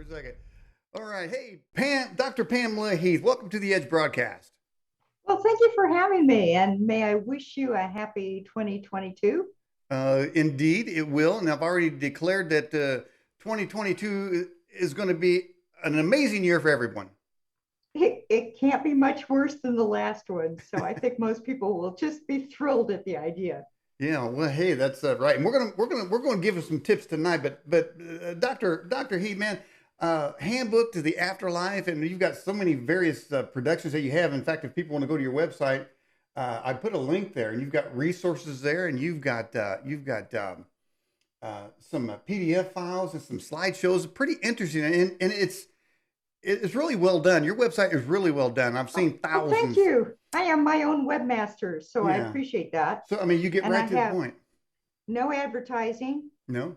For a second. All right. Hey, Dr. Pamela Heath, welcome to the Edge broadcast. Well, thank you for having me, and may I wish you a happy 2022. Indeed, it will. And I've already declared that 2022 is going to be an amazing year for everyone. It can't be much worse than the last one, so I think most people will just be thrilled at the idea. Yeah, well, hey, that's right. And we're gonna give us some tips tonight. But Doctor Heath, man, handbook to the afterlife, and you've got so many various productions that you have. In fact, if people want to go to your website, I put a link there, and you've got resources there, and you've got some PDF files and some slideshows. Pretty interesting, and it's really well done. Your website is really well done. I've seen Well, thank thousands. you. I am my own webmaster, so I Yeah. appreciate that. So I mean, you get And I right to the have point. no advertising. No.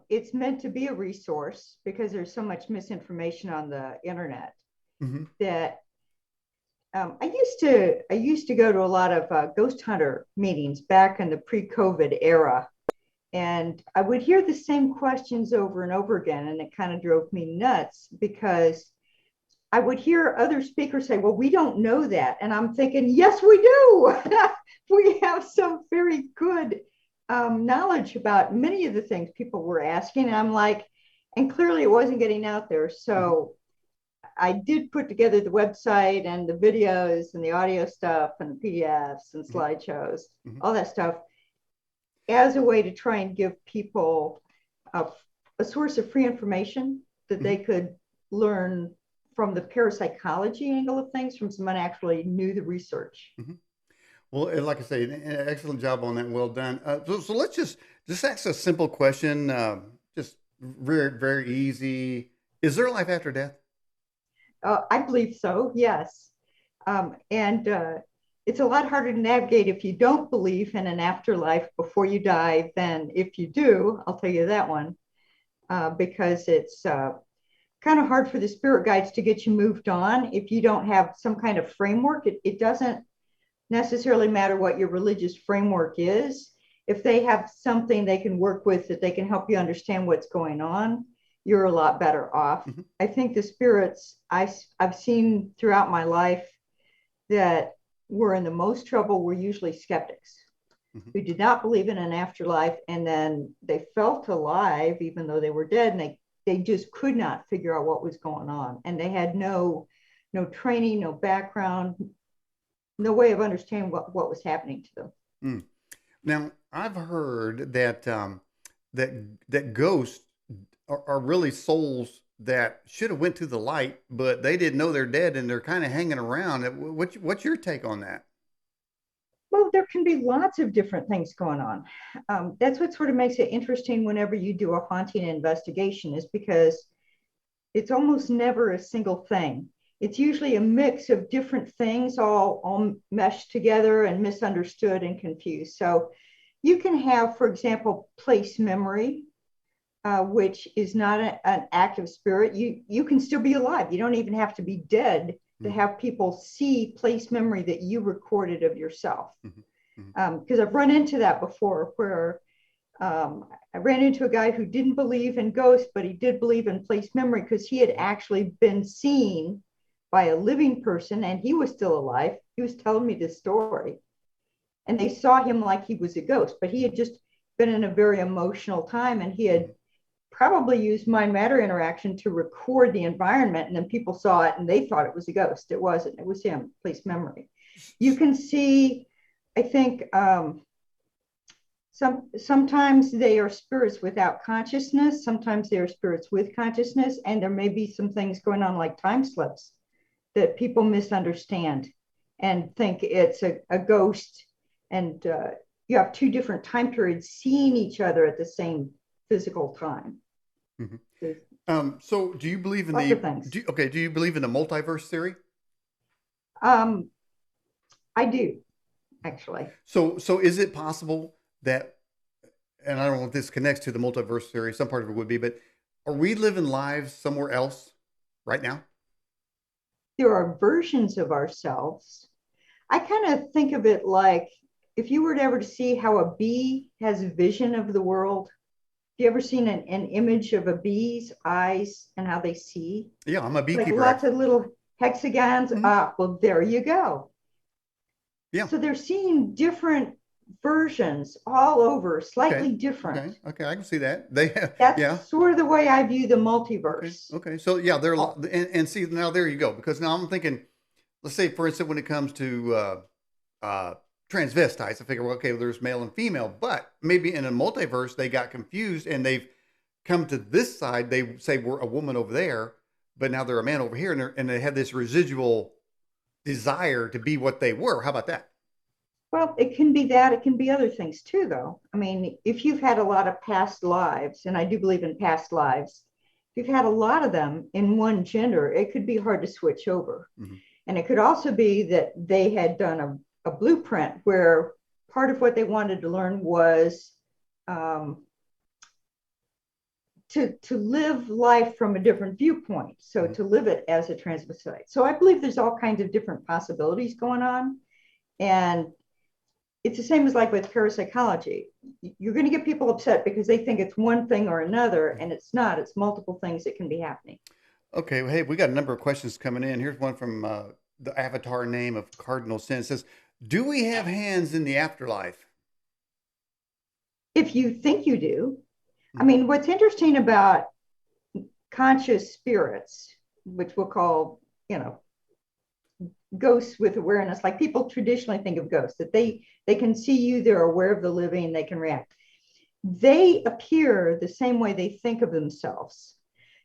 It's meant to be a resource because there's so much misinformation on the internet Hmm. that I used to go to a lot of ghost hunter meetings back in the pre-COVID era, and I would hear the same questions over and over again, and it kind of drove me nuts because I would hear other speakers say, "Well, we don't know that," and I'm thinking, "Yes, we do. We have some very good knowledge about many of the things people were asking." And I'm like, and clearly it wasn't getting out there. Hmm. So I did put together the website and the videos and the audio stuff and the PDFs and Hmm. slideshows, Hmm. all that stuff as a way to try and give people a, a source of free information that Hmm. they could learn from the parapsychology angle of things from someone actually knew the research. Hmm. Well, like I say, an excellent job on that. Well done. So let's just ask a simple question. Just very easy. Is there life after death? I believe so, yes. And it's a lot harder to navigate if you don't believe in an afterlife before you die than if you do. I'll tell you that one, because it's kind of hard for the spirit guides to get you moved on if you don't have some kind of framework. It doesn't necessarily matter what your religious framework is. If they have something they can work with that they can help you understand what's going on, you're a lot better off. Hmm. I think the spirits I've seen throughout my life that were in the most trouble were usually skeptics Hmm. who did not believe in an afterlife, and then they felt alive even though they were dead, and they just could not figure out what was going on, and they had no training, no background, no way of understanding what was happening to them. Mm. Now, I've heard that that that ghosts are really souls that should have went to the light, but they didn't know they're dead, and they're kind of hanging around. What's your take on that? Well, there can be lots of different things going on. That's what sort of makes it interesting whenever you do a haunting investigation, is because it's almost never a single thing. It's usually a mix of different things all meshed together and misunderstood and confused. So you can have, for example, place memory, which is not an active spirit. You can still be alive. You don't even have to be dead to Mm-hmm. have people see place memory that you recorded of yourself. Hmm. Because I've run into that before, where I ran into a guy who didn't believe in ghosts, but he did believe in place memory because he had actually been seen by a living person and he was still alive. He was telling me this story, and they saw him like he was a ghost, but he had just been in a very emotional time, and he had Hmm. probably used mind matter interaction to record the environment, and then people saw it and they thought it was a ghost. It wasn't. It was him. Place memory. You can see, I think, sometimes they are spirits without consciousness, sometimes they are spirits with consciousness, and there may be some things going on like time slips that people misunderstand and think it's a ghost, and you have two different time periods seeing each other at the same physical time. Hmm. There's So, do you believe in lots of things. okay? Do you believe in the multiverse theory? um, I do, actually. So is it possible that, and I don't know if this connects to the multiverse theory, some part of it would be, but are we living lives somewhere else right now? There are versions of ourselves. I kind of think of it like if you were to ever to see how a bee has a vision of the world. you ever seen an image of a bee's eyes and how they see? Yeah, I'm a Like beekeeper lots actually. of little hexagons. Hmm. Ah, well, there you go. Yeah. So they're seeing different versions all over, Okay. slightly different. Okay. Okay. I can see that. They have, That's yeah. sort of the way I view the Okay. multiverse. Okay. So yeah, they're Oh, and see now there you go because now I'm thinking, let's say for instance when it comes to uh, transvestites, I figure well, okay, well, there's male and female, but maybe in a multiverse they got confused and they've come to this side. They say we're a woman over there, but now they're a man over here, and they have this residual desire to be what they were. How about that? well, it can be that. It can be other things too, though. I mean, if you've had a lot of past lives, and I do believe in past lives, if you've had a lot of them in one gender, it could be hard to switch over. Mm-hmm. And it could also be that they had done a blueprint where part of what they wanted to learn was um, to live life from a different viewpoint. So Mm-hmm. to live it as a transvestite. So I believe there's all kinds of different possibilities going on. And it's the same as like with parapsychology. You're going to get people upset because they think it's one thing or another, and it's not. It's multiple things that can be happening. Okay, well, hey, we got a number of questions coming in. Here's one from the avatar name of Cardinal Sin. It says, "Do we have hands in the afterlife?" If you think you do, I Mhm. mean, what's interesting about conscious spirits, which we'll call, you know, ghosts with awareness, like people traditionally think of ghosts, that they can see you, they're aware of the living, they can react. They appear the same way they think of themselves.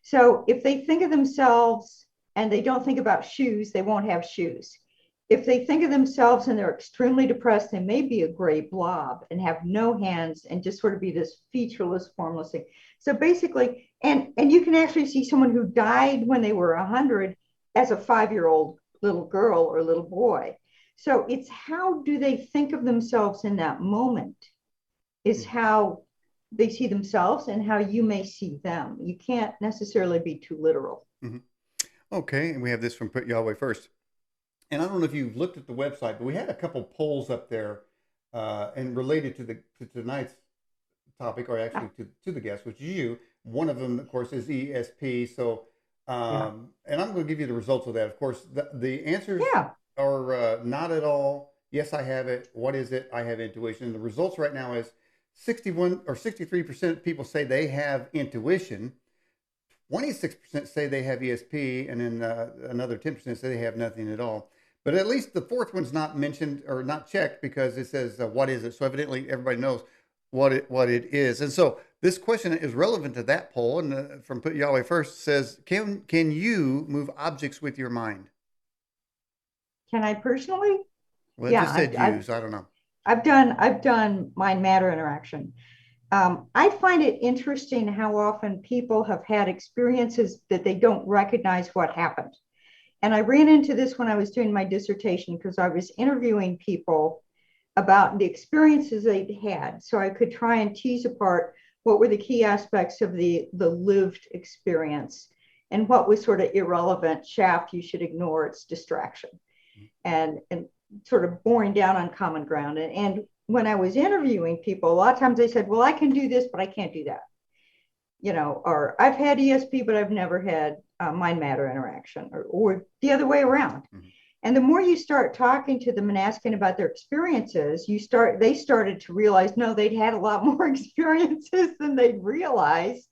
So if they think of themselves and they don't think about shoes, they won't have shoes. If they think of themselves and they're extremely depressed, they may be a gray blob and have no hands and just sort of be this featureless, formless thing. So basically, and you can actually see someone who died when they were 100 as a 5-year-old little girl or little boy. So it's how do they think of themselves in that moment is Mhm. how they see themselves and how you may see them. You can't necessarily be too literal. Mhm. Okay, and we have this from Put Yahweh First. And I don't know if you've looked at the website, but we had a couple polls up there and related to the to tonight's topic, or actually Yeah. to the guest, which is you. One of them, of course, is ESP. So, Yeah. and I'm going to give you the results of that. Of course, the answers Yeah. are not at all. Yes, I have it. What is it? I have intuition. And the results right now is 61 or 63% people say they have intuition. 26% say they have ESP, and then another 10% say they have nothing at all. But at least the fourth one's not mentioned or not checked because it says, "What is it?" So evidently everybody knows what it is. And so this question is relevant to that poll. And from Put Yahweh First says, "Can you move objects with your mind?" Can I personally? Well, it Yeah, just said I've use. I don't know. I've done mind matter interaction. I find it interesting how often people have had experiences that they don't recognize what happened. And I ran into this when I was doing my dissertation because I was interviewing people about the experiences they'd had. So I could try and tease apart what were the key aspects of the lived experience and what was sort of irrelevant shaft you should ignore, it's distraction, and sort of boring down on common ground. And when I was interviewing people, a lot of times they said, well, I can do this, but I can't do that. Or I've had ESP, but I've never had mind matter interaction, or the other way around. Mhm. And the more you start talking to them and asking about their experiences, they started to realize, no, they'd had a lot more experiences than they'd realized.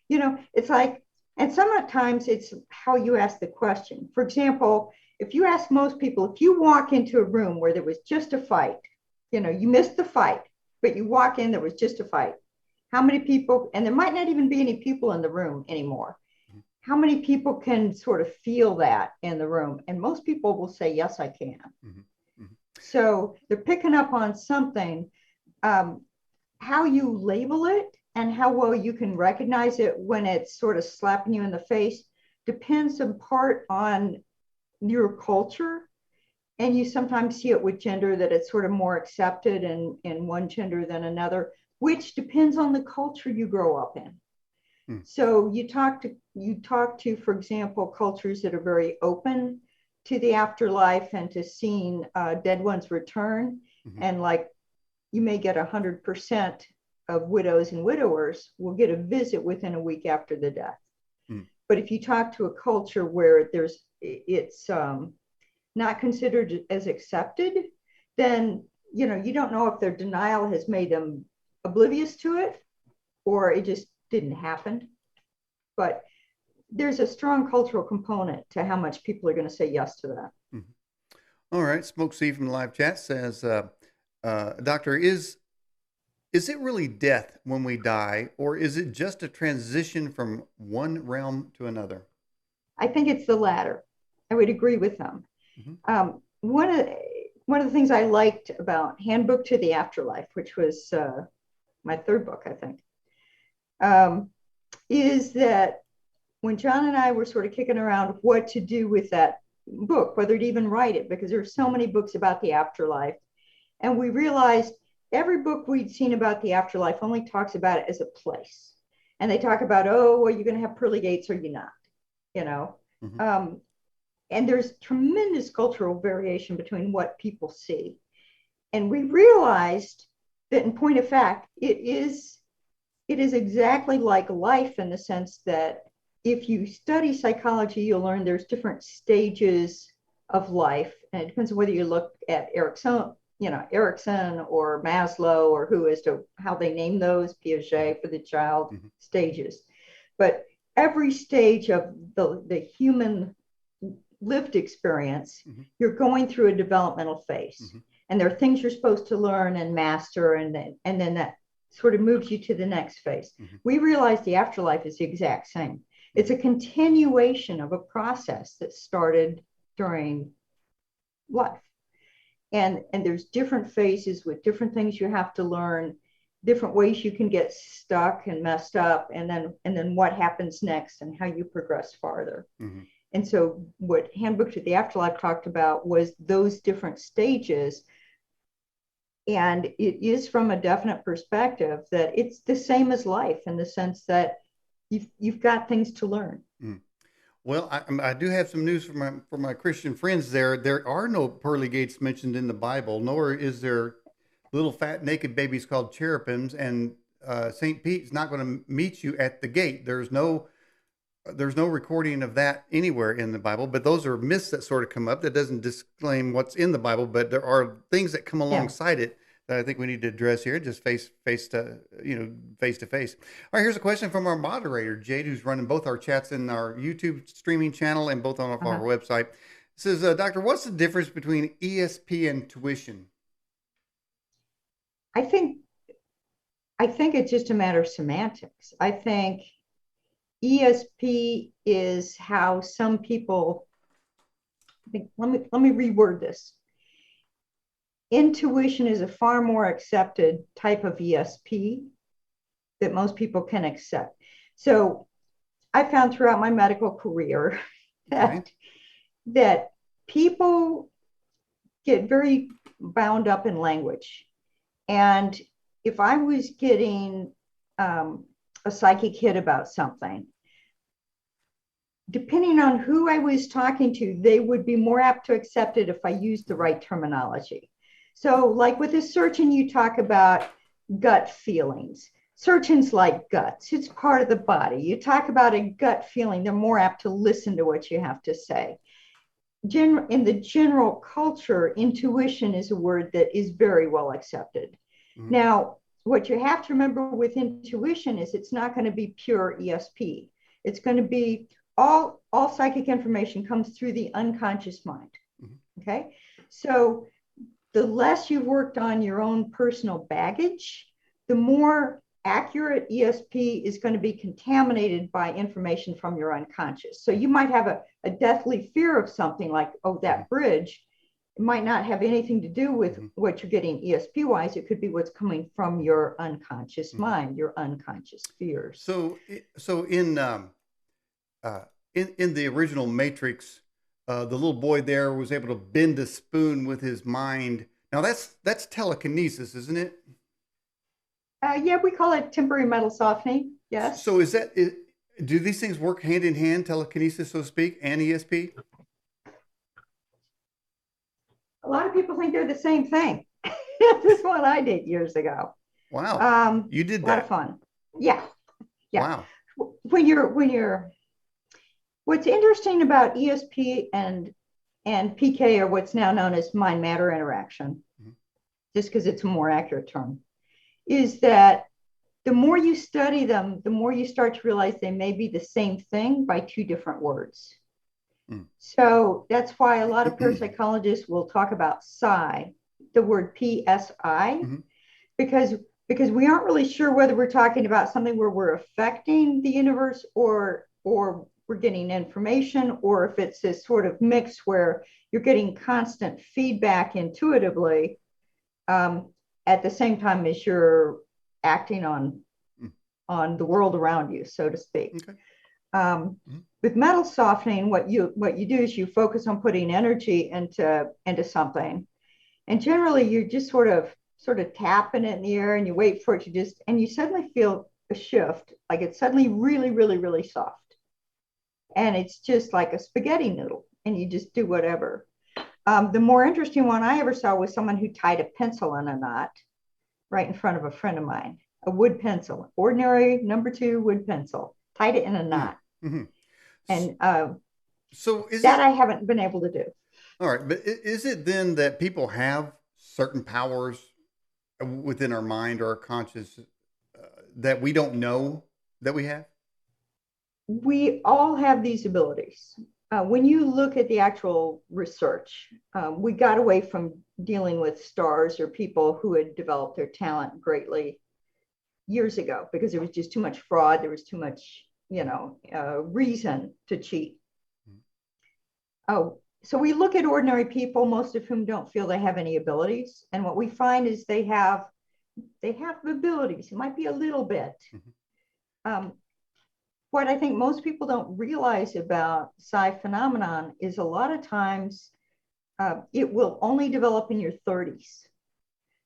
It's like, and sometimes it's how you ask the question. For example, if you ask most people, if you walk into a room where there was just a fight, you missed the fight, but you walk in, there was just a fight. How many people, and there might not even be any people in the room anymore. How many people can sort of feel that in the room? And most people will say, yes, I can. Mhm. Mhm. So they're picking up on something. Um, how you label it and how well you can recognize it when it's sort of slapping you in the face depends in part on your culture. And you sometimes see it with gender that it's sort of more accepted in one gender than another, which depends on the culture you grow up in. Mhm. So you talk to, for example, cultures that are very open to the afterlife and to seeing dead ones return, Mhm. and like you may get 100% of widows and widowers will get a visit within a week after the death. Mm. But if you talk to a culture where it's not considered as accepted, then you don't know if their denial has made them oblivious to it or it just didn't happen. But there's a strong cultural component to how much people are going to say yes to that. Mm-hmm. All right. Smoke C from the live chat says, Doctor, is it really death when we die, or is it just a transition from one realm to another? I think it's the latter. I would agree with them. Mm-hmm. One of the things I liked about Handbook to the Afterlife, which was my third book, I think, is that when John and I were sort of kicking around what to do with that book, whether to even write it, because there are so many books about the afterlife, and we realized every book we'd seen about the afterlife only talks about it as a place. And they talk about, oh, well, you're going to have pearly gates or you're not, you know. Mm-hmm. And there's tremendous cultural variation between what people see. And we realized that, in point of fact, it is exactly like life in the sense that if you study psychology, you'll learn there's different stages of life. And it depends on whether you look at Erikson or Maslow or who as to how they name those, Piaget for the child, mm-hmm. stages. But every stage of the human lived experience, mm-hmm. you're going through a developmental phase. Mm-hmm. And there are things you're supposed to learn and master, and then that sort of moves you to the next phase. Mm-hmm. We realize the afterlife is the exact same. It's a continuation of a process that started during life. And there's different phases with different things you have to learn, different ways you can get stuck and messed up, and then what happens next and how you progress farther. Mm-hmm. And so what Handbook to the Afterlife talked about was those different stages. And it is from a definite perspective that it's the same as life in the sense that you've got things to learn. Mm. Well, I do have some news for my Christian friends there. There are no pearly gates mentioned in the Bible, nor is there little fat naked babies called cherubims. And St. Pete's not going to meet you at the gate. There's no recording of that anywhere in the Bible. But those are myths that sort of come up. That doesn't disclaim what's in the Bible, but there are things that come alongside it that I think we need to address here, just face to face. All right, here's a question from our moderator, Jade, who's running both our chats in our YouTube streaming channel and both on our website. It says, Doctor, what's the difference between ESP and tuition? I think it's just a matter of semantics. I think ESP is how some people think. Let me reword this. Intuition is a far more accepted type of ESP that most people can accept. So I found throughout my medical career that people get very bound up in language. And if I was getting a psychic hit about something, depending on who I was talking to, they would be more apt to accept it if I used the right terminology. So like with a surgeon, you talk about gut feelings. Surgeons like guts. It's part of the body. You talk about a gut feeling, they're more apt to listen to what you have to say. In the general culture, intuition is a word that is very well accepted. Mm-hmm. Now, what you have to remember with intuition is it's not going to be pure ESP. It's going to be all psychic information comes through the unconscious mind. Mm-hmm. Okay? So the less you've worked on your own personal baggage, the more accurate ESP is going to be contaminated by information from your unconscious. So you might have a deathly fear of something like, oh, that bridge. It might not have anything to do with what you're getting ESP wise. It could be what's coming from your unconscious mind, your unconscious fears. So in the original Matrix, the little boy there was able to bend a spoon with his mind. Now that's telekinesis, isn't it? Yeah, we call it temporary metal softening. Yes. So do these things work hand in hand, telekinesis, so to speak, and ESP? A lot of people think they're the same thing. This is what I did years ago. Wow. You did A lot of that. fun. Yeah, yeah. Wow. When you're what's interesting about ESP and PK, or what's now known as mind matter interaction, Mhm. just because it's a more accurate term, is that the more you study them, the more you start to realize they may be the same thing by two different words. Mm. So that's why a lot of parapsychologists will talk about psi, the word PSI, Mhm. because because we aren't really sure whether we're talking about something where we're affecting the universe, or we're getting information, or if it's this sort of mix where you're getting constant feedback intuitively, um, at the same time as you're acting Mm. on the world around you, so to speak. Okay. Mhm. With metal softening, what you do is you focus on putting energy into something, and generally you're just sort of tapping it in the air, and you wait for it to just, and you suddenly feel a shift, like it's suddenly really, really, really soft, and it's just like a spaghetti noodle, and you just do whatever. The more interesting one I ever saw was someone who tied a pencil in a knot right in front of a friend of mine, a wood pencil, ordinary number two wood pencil, tied it in a Mm. knot. Mhm. S- And So is that it I haven't been able to do. all right? But is it then that people have certain powers within our mind or our conscious that we don't know that we have? We all have these abilities. When you look at the actual research, we got away from dealing with stars or people who had developed their talent greatly years ago because there was just too much fraud. There was too much, reason to cheat. Mhm. Oh, so we look at ordinary people, most of whom don't feel they have any abilities, and what we find is they have abilities. It might be a little bit. Mhm. Um, what I think most people don't realize about psi phenomenon is a lot of times it will only develop in your 30s.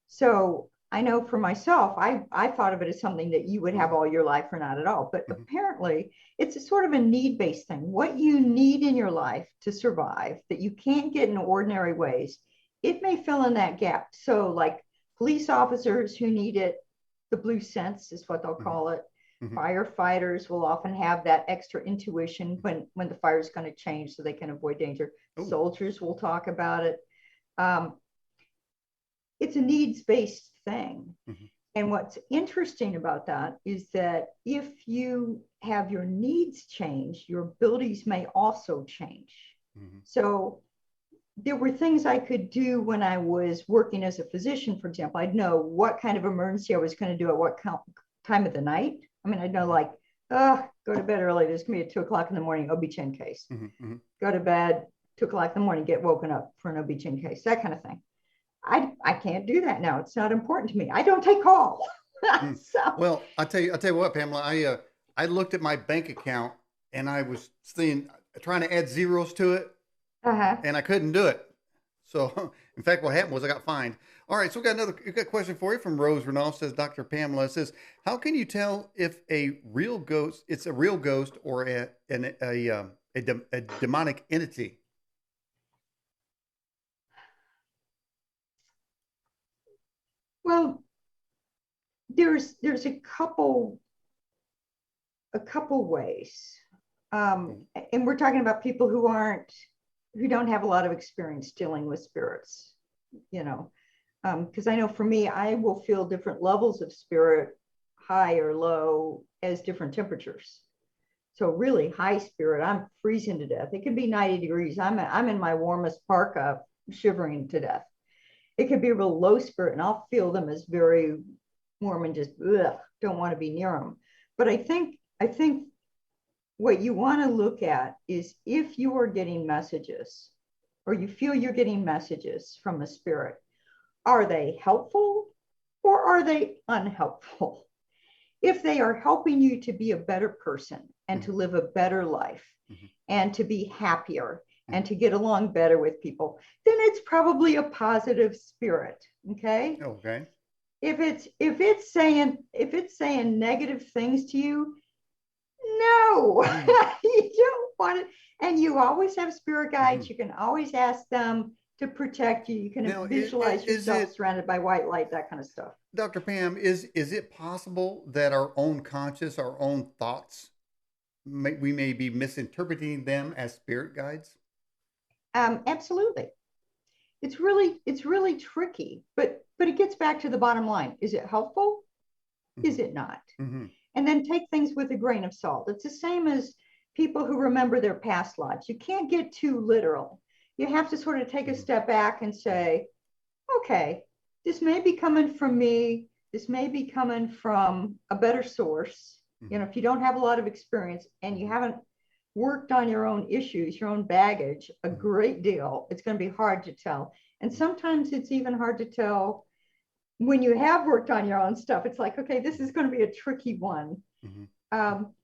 So I know for myself, I thought of it as something that you would have all your life or not at all. But Mhm. apparently, it's a sort of a need-based thing. What you need in your life to survive that you can't get in ordinary ways, it may fill in that gap. So, like police officers who need it, the blue sense is what they'll Mhm. call it. Mhm. Firefighters will often have that extra intuition when the fire is going to change so they can avoid danger. Oh. Soldiers will talk about it. Um, it's a needs-based thing. Mhm. And what's interesting about that is that if you have your needs change, your abilities may also change. Mhm. So there were things I could do when I was working as a physician, for example. I'd know what kind of emergency I was going to do at what time of the night. I mean, I'd know Mhm. like, oh, go to bed early. There's going to be a 2 o'clock in the morning OB-GYN case. Mhm. Mhm. Go to bed, 2 o'clock in the morning, get woken up for an OB-GYN case, that kind of thing. I can't do that now. It's not important to me. I don't take calls. Mm. So, Well, I tell you what, Pamela, I looked at my bank account and I was seeing trying to add zeros to it uh-huh. and I couldn't do it. So, in fact, what happened was I got fined. All right, so we got a question for you from Rose Renault. Says Dr. Pamela says, how can you tell if it's a real ghost or a demonic entity? Well, there's a couple ways, Mm. and we're talking about people who don't have a lot of experience dealing with spirits, you know, because I know for me, I will feel different levels of spirit, high or low, as different temperatures. So really high spirit, I'm freezing to death. It can be 90 degrees. I'm in my warmest parka, shivering to death. It could be a real low spirit, and I'll feel them as very warm and just ugh, don't want to be near them. But I think what you want to look at is if you are getting messages, or you feel you're getting messages from a spirit, are they helpful or are they unhelpful? If they are helping you to be a better person and to Mhm. live a better life Mhm. and to be happier and Mhm. to get along better with people, then it's probably a positive spirit. Okay. Okay. If it's saying negative things to you, no, Mhm. you don't want it. And you always have spirit guides. Mhm. You can always ask them, to protect you. You can Now, visualize is yourself it, surrounded by white light, that kind of stuff. Dr. Pam, is it possible that our own conscious, our own thoughts, we may be misinterpreting them as spirit guides? Absolutely. It's really tricky, but it gets back to the bottom line. Is it helpful? Is Hmm. it not? Hmm. And then take things with a grain of salt. It's the same as people who remember their past lives. You can't get too literal. You have to sort of take a Hmm. step back and say, okay, this may be coming from me. This may be coming from a better source. You Hmm. know, if you don't have a lot of experience and you Hmm. haven't worked on your own issues, your own baggage a Hmm. great deal, it's going to be hard to tell. And sometimes it's even hard to tell when you have worked on your own stuff. It's like, okay, this is going to be a tricky one. Hmm. Um,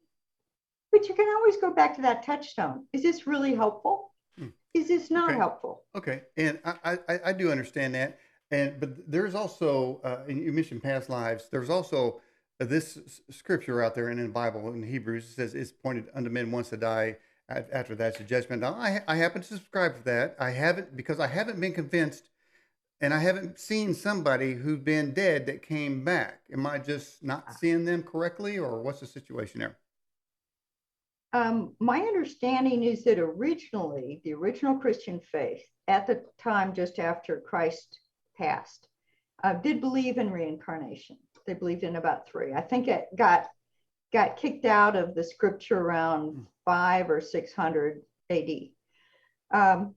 but you can always go back to that touchstone. Is this really helpful? Hmm. Is this not Okay. helpful? Okay. And I do understand that. And but there's also, and you mentioned past lives. There's also this scripture out there in the Bible in Hebrews. It says it's appointed unto men once to die. After that's the judgment. Now, I happen to subscribe to that. I haven't, because I haven't been convinced, and I haven't seen somebody who's been dead that came back. Am I just not seeing them correctly, or what's the situation there? My understanding is that originally, the original Christian faith at the time just after Christ passed did believe in reincarnation. They believed in about three. I think it got kicked out of the scripture around 500 or 600 AD.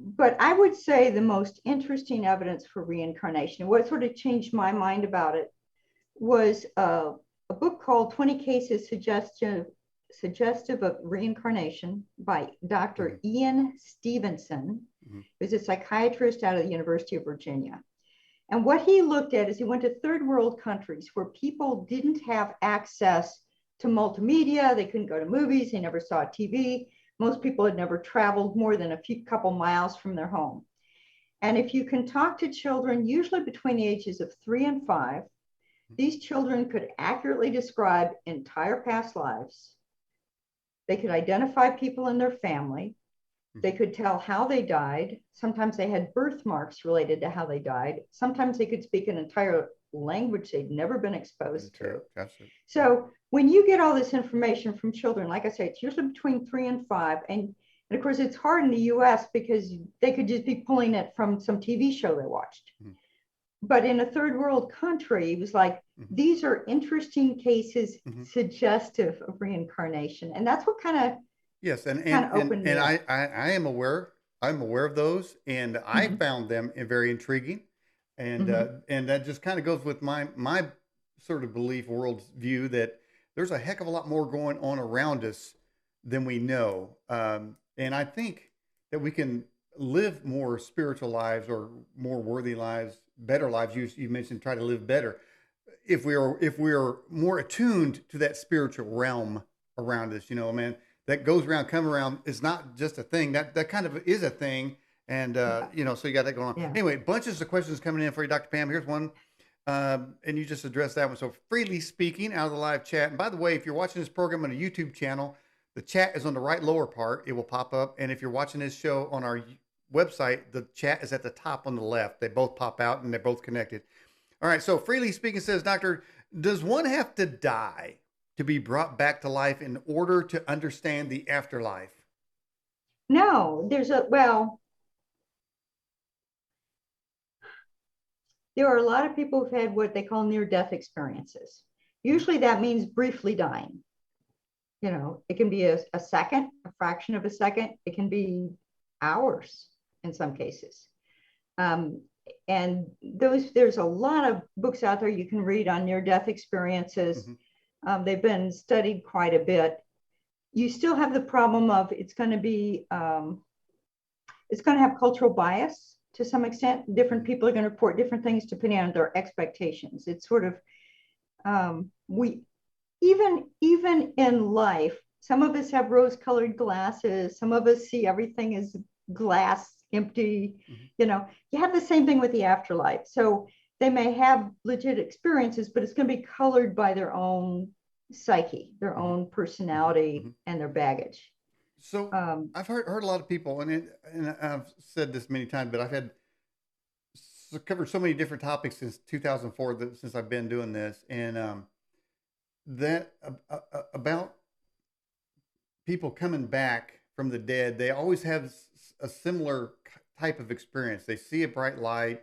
But I would say the most interesting evidence for reincarnation, what sort of changed my mind about it, was a book called 20 Cases Suggestive of Reincarnation by Mm-hmm. Dr. Ian Stevenson, Hmm. who's a psychiatrist out of the University of Virginia. And what he looked at is he went to third world countries where people didn't have access to multimedia. They couldn't go to movies. They never saw TV. Most people had never traveled more than a few couple miles from their home. And if you can talk to children, usually between the ages of 3 and 5, these children could accurately describe entire past lives. They could identify people in their family. They could tell how they died. Sometimes they had birthmarks related to how they died. Sometimes they could speak an entire language they'd never been exposed to. Gotcha. So when you get all this information from children, like I say, it's usually between 3 and 5. And of course, it's hard in the US because they could just be pulling it from some TV show they watched. Mm-hmm. But in a third world country, it was like, Mm-hmm. these are interesting cases Mm-hmm. suggestive of reincarnation. And that's what Yes, kind of opened me and up. I am aware. I'm aware of those, and I Mm-hmm. found them very intriguing, Mm-hmm. and that just kind of goes with my sort of belief world view that there's a heck of a lot more going on around us than we know, and I think that we can live more spiritual lives or more worthy lives, better lives. You mentioned try to live better if we are more attuned to that spiritual realm around us. You know, man, that goes around, come around. It's not just a thing. That kind of is a thing. And Yeah. you know, so you got that going on. Yeah. Anyway, bunches of questions coming in for you, Dr. Pam. Here's one, and you just addressed that one. So freely speaking out of the live chat. And by the way, if you're watching this program on a YouTube channel, the chat is on the right lower part. It will pop up. And if you're watching this show on our website, the chat is at the top on the left. They both pop out and they're both connected. All right. So freely speaking says, Doctor, does one have to die to be brought back to life in order to understand the afterlife? No, there are a lot of people who've had what they call near death experiences. Usually that means briefly dying. You know, it can be a second, a fraction of a second, it can be hours in some cases. Um, and there's a lot of books out there you can read on near death experiences. Mm-hmm. They've been studied quite a bit. You still have the problem of it's going to have cultural bias to some extent. Different people are going to report different things depending on their expectations. It's sort of we even in life, some of us have rose-colored glasses. Some of us see everything as glass empty. Mm-hmm. You know, you have the same thing with the afterlife. So they may have legit experiences, but it's going to be colored by their own psyche, their Mm-hmm. own personality, Mm-hmm. and their baggage. So Um, I've heard a lot of people, and I've said this many times, but I've had covered so many different topics since 2004 since I've been doing this, and that about people coming back from the dead, they always have a similar type of experience. They see a bright light.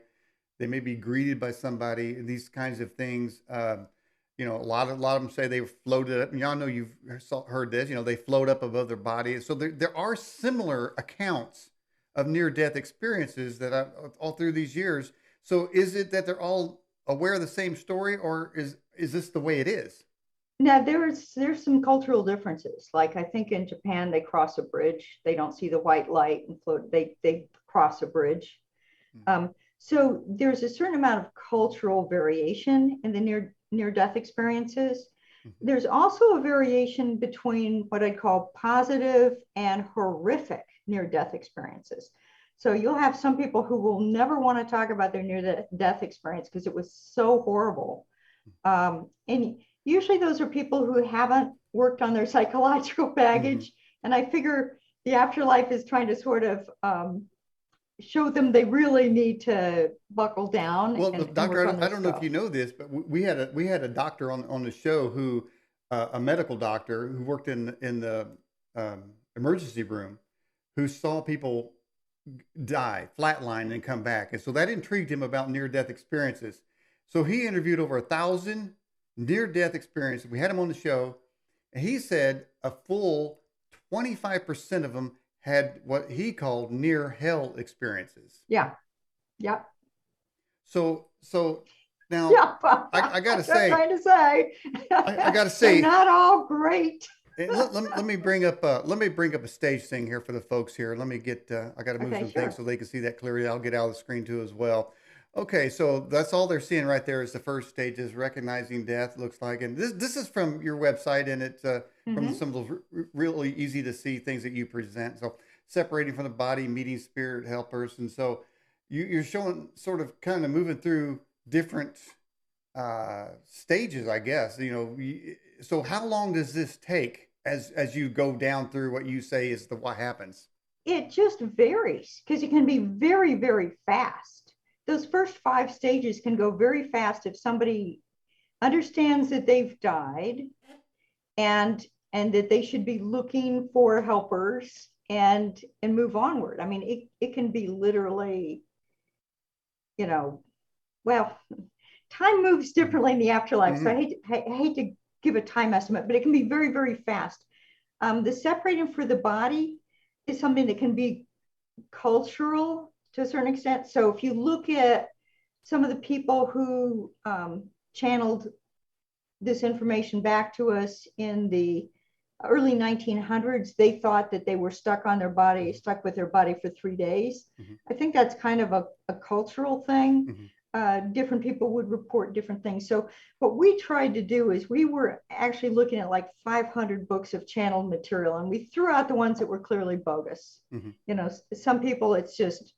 They may be greeted by somebody. These kinds of things. A lot of them say they floated up. And y'all know you've heard this. They float up above their body. So there are similar accounts of near death experiences that all through these years. So is it that they're all aware of the same story, or is this the way it is? Now there's some cultural differences. Like I think in Japan they cross a bridge. They don't see the white light and float. They cross a bridge. So there's a certain amount of cultural variation in the near death experiences. Mm-hmm. There's also a variation between what I call positive and horrific near death experiences. So you'll have some people who will never want to talk about their near death experience because it was so horrible. And usually those are people who haven't worked on their psychological baggage. Mm-hmm. And I figure the afterlife is trying to sort of show them they really need to buckle down Well, and doctor, work on I their don't know if stuff. you know this, but we had a doctor on the show who a medical doctor who worked in the emergency room who saw people die, flatline, and come back, and so that intrigued him about near death experiences. So he interviewed over 1,000 near death experiences. We had him on the show, and he said a full 25% of them had what he called near hell experiences. Yeah. Yeah. So now Yeah. I gotta That's what I'm say, trying to say. I gotta They're say, not all great. and let me bring up a stage thing here for the folks here. Let me get I got to move Okay, some things sure. so they can see that clearly. I'll get out of the screen too as well. Okay, so that's all they're seeing right there is the first stage is recognizing death. Looks like, and this is from your website, and it's from Mm-hmm. some of those really easy to see things that you present. So separating from the body, meeting spirit helpers, and so you're showing sort of kind of moving through different stages, I guess. So how long does this take as you go down through what you say is the what happens? It just varies because it can be very, very fast. Those first five stages can go very fast if somebody understands that they've died and that they should be looking for helpers and move onward. I mean, it can be literally, you know, well, time moves differently in the afterlife. So Mm-hmm. I hate to give a time estimate, but it can be very, very fast. The separating for the body is something that can be cultural to a certain extent. So if you look at some of the people who channeled this information back to us in the early 1900s, they thought that they were stuck on their body, stuck with their body for 3 days. Mm-hmm. I think that's kind of a cultural thing. Mm-hmm. Different people would report different things. So what we tried to do is we were actually looking at like 500 books of channeled material, and we threw out the ones that were clearly bogus. Mm-hmm. Some people, it's just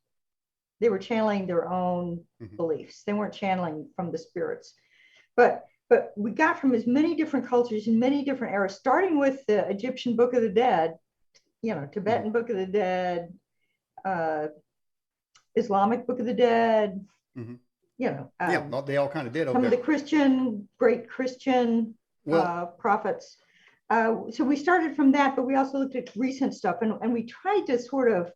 they were channeling their own Mm-hmm. beliefs. They weren't channeling from the spirits. But we got from as many different cultures in many different eras, starting with the Egyptian Book of the Dead, Tibetan Mm-hmm. Book of the Dead, uh, Islamic Book of the Dead, Mm-hmm. you know, Yeah, um, they all kind of did. some of Okay. the great Christian Well, prophets. So we started from that, but we also looked at recent stuff, and we tried to sort of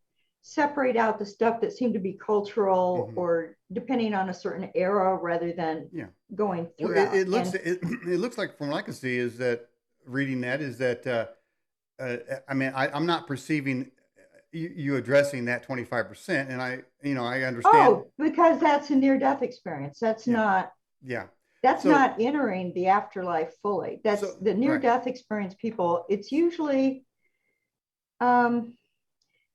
separate out the stuff that seemed to be cultural mm-hmm. or depending on a certain era rather than Yeah. going Well, throughout. it looks like from what I can see is that reading that is that I mean I'm not perceiving you addressing that 25%, and I understand. Oh, because that's a near death experience. Yeah. Yeah. That's So not entering the afterlife fully. That's so the near right. death experience people. It's usually um,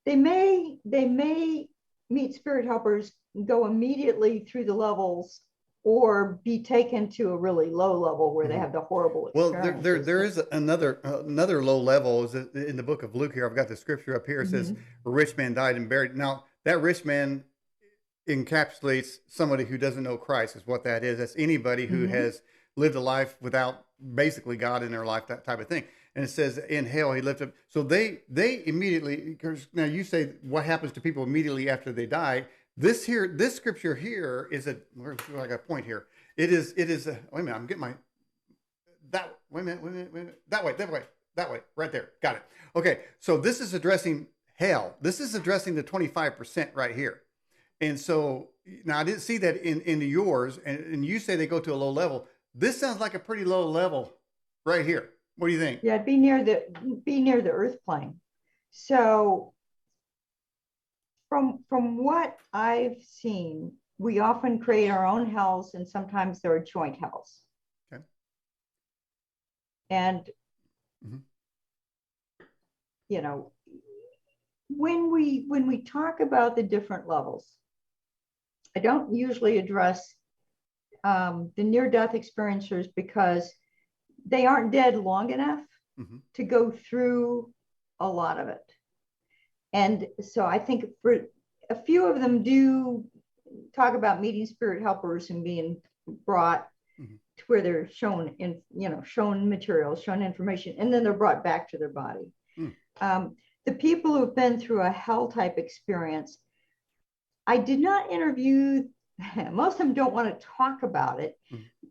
they may meet spirit helpers, go immediately through the levels, or be taken to a really low level where they Mm-hmm. have the horrible Well, experiences. there is another low level is in the book of Luke here. I've got the scripture up here. It says Mm-hmm. a rich man died and buried. Now that rich man encapsulates somebody who doesn't know Christ is what that is. That's anybody who Mm-hmm. has lived a life without basically God in their life, that type of thing. and it says in hell he lifted up. So they immediately, because now you say what happens to people immediately after they die. This scripture here is where I got a point here. It is a, wait a minute, I'm getting my that wait a minute, that way, right there. Got it. Okay, so this is addressing hell. This is addressing the 25% right here. And so now I didn't see that in yours, and you say they go to a low level. This sounds like a pretty low level right here. What do you think? Yeah, be near the earth plane. So from what I've seen, we often create our own hells, and sometimes there are joint hells. Okay. And you know, when we talk about the different levels, I don't usually address the near-death experiencers because they aren't dead long enough to go through a lot of it. And so I think for a few of them do talk about meeting spirit helpers and being brought to where they're shown shown materials, shown information, and then they're brought back to their body. The people who've been through a hell type experience, I did not interview. Most of them don't want to talk about it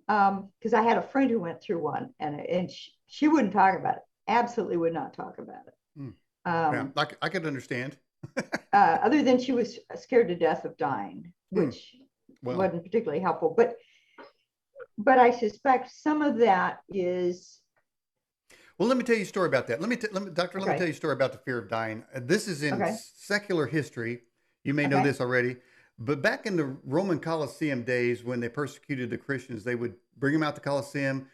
because I had a friend who went through one, and she wouldn't talk about it. Absolutely would not talk about it. Yeah, I could understand. Other than she was scared to death of dying, which wasn't particularly helpful. But I suspect some of that is. Well, let me tell you a story about that. Doctor, let me tell you a story about the fear of dying. This is in secular history. You may know this already. But back in the Roman Colosseum days, when they persecuted the Christians, they would bring them out the Colosseum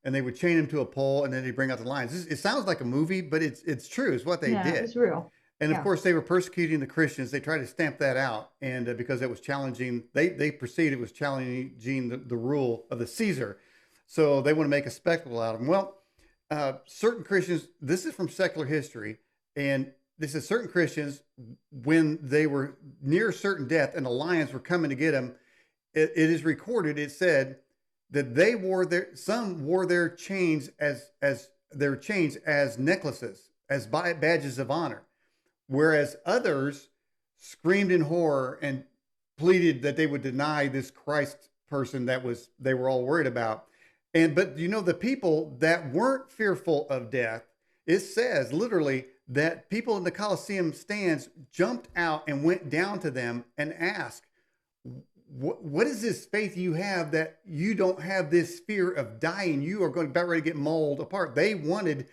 and they would chain them to a pole, and then they'd bring out the lions. It sounds like a movie, but it's true. It's what they did. It's real. And of course, they were persecuting the Christians. They tried to stamp that out. And because it was challenging, they perceived it was challenging the rule of the Caesar. So they want to make a spectacle out of them. Well, certain Christians, this is from secular history, and this is certain Christians, when they were near certain death and the lions were coming to get them, it is recorded, it said that some wore their chains as necklaces, as badges of honor, whereas others screamed in horror and pleaded that they would deny this Christ person they were all worried about. But the people that weren't fearful of death, it says literally that people in the Colosseum stands jumped out and went down to them and asked, what is this faith you have that you don't have this fear of dying? You are about ready to get mauled apart. They wanted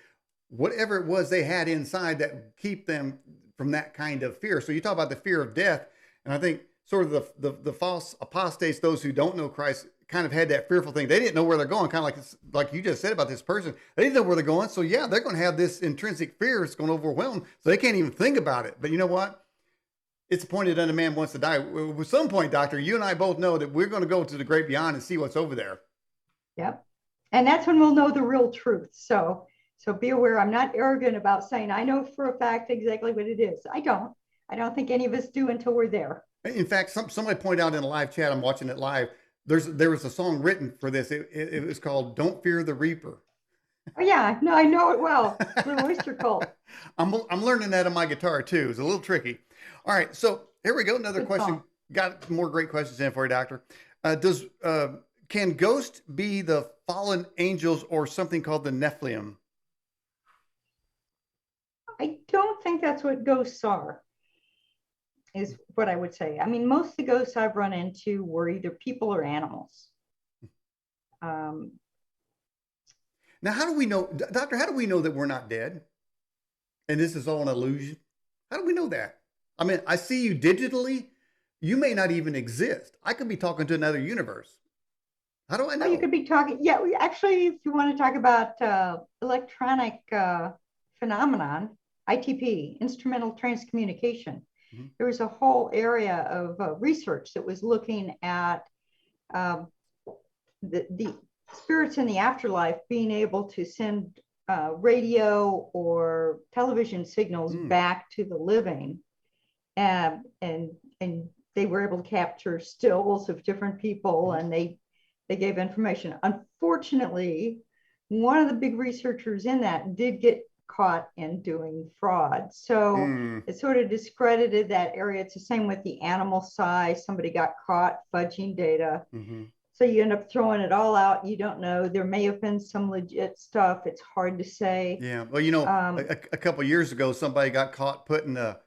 whatever it was they had inside that would keep them from that kind of fear. So you talk about the fear of death, and I think sort of the false apostates, those who don't know Christ, kind of had that fearful thing. They didn't know where they're going, kind of like you just said about this person. They didn't know where they're going. So yeah, they're going to have this intrinsic fear. It's going to overwhelm them. So they can't even think about it. But you know what? It's appointed unto man wants to die. At some point, Doctor, you and I both know that we're going to go to the great beyond and see what's over there. Yep. And that's when we'll know the real truth. So be aware. I'm not arrogant about saying I know for a fact exactly what it is. I don't think any of us do until we're there. In fact, somebody pointed out in a live chat, I'm watching it live, there was a song written for this. It was called "Don't Fear the Reaper." Oh yeah, no, I know it well. Little Oyster Cult. I'm learning that on my guitar too. It's a little tricky. All right, so here we go. Another question. Song. Got more great questions in for you, Doctor. Can ghosts be the fallen angels or something called the Nephilim? I don't think that's what ghosts are. Is what I would say. I mean, most of the ghosts I've run into were either people or animals. Now, how do we know, Doctor, how do we know that we're not dead? And this is all an illusion? How do we know that? I mean, I see you digitally. You may not even exist. I could be talking to another universe. How do I know? Well, you could be talking. Yeah, actually, if you want to talk about electronic phenomenon, ITP, instrumental transcommunication. There was a whole area of research that was looking at the spirits in the afterlife being able to send radio or television signals back to the living, and they were able to capture stills of different people, and they gave information. Unfortunately, one of the big researchers in that did get caught in doing fraud. So Mm, it sort of discredited that area. It's the same with the animal size. Somebody got caught fudging data. mm-hmm. So you end up throwing it all out. You don't know. There may have been some legit stuff. It's hard to say. Yeah. Well, you know, Um, a couple of years ago, somebody got caught putting a,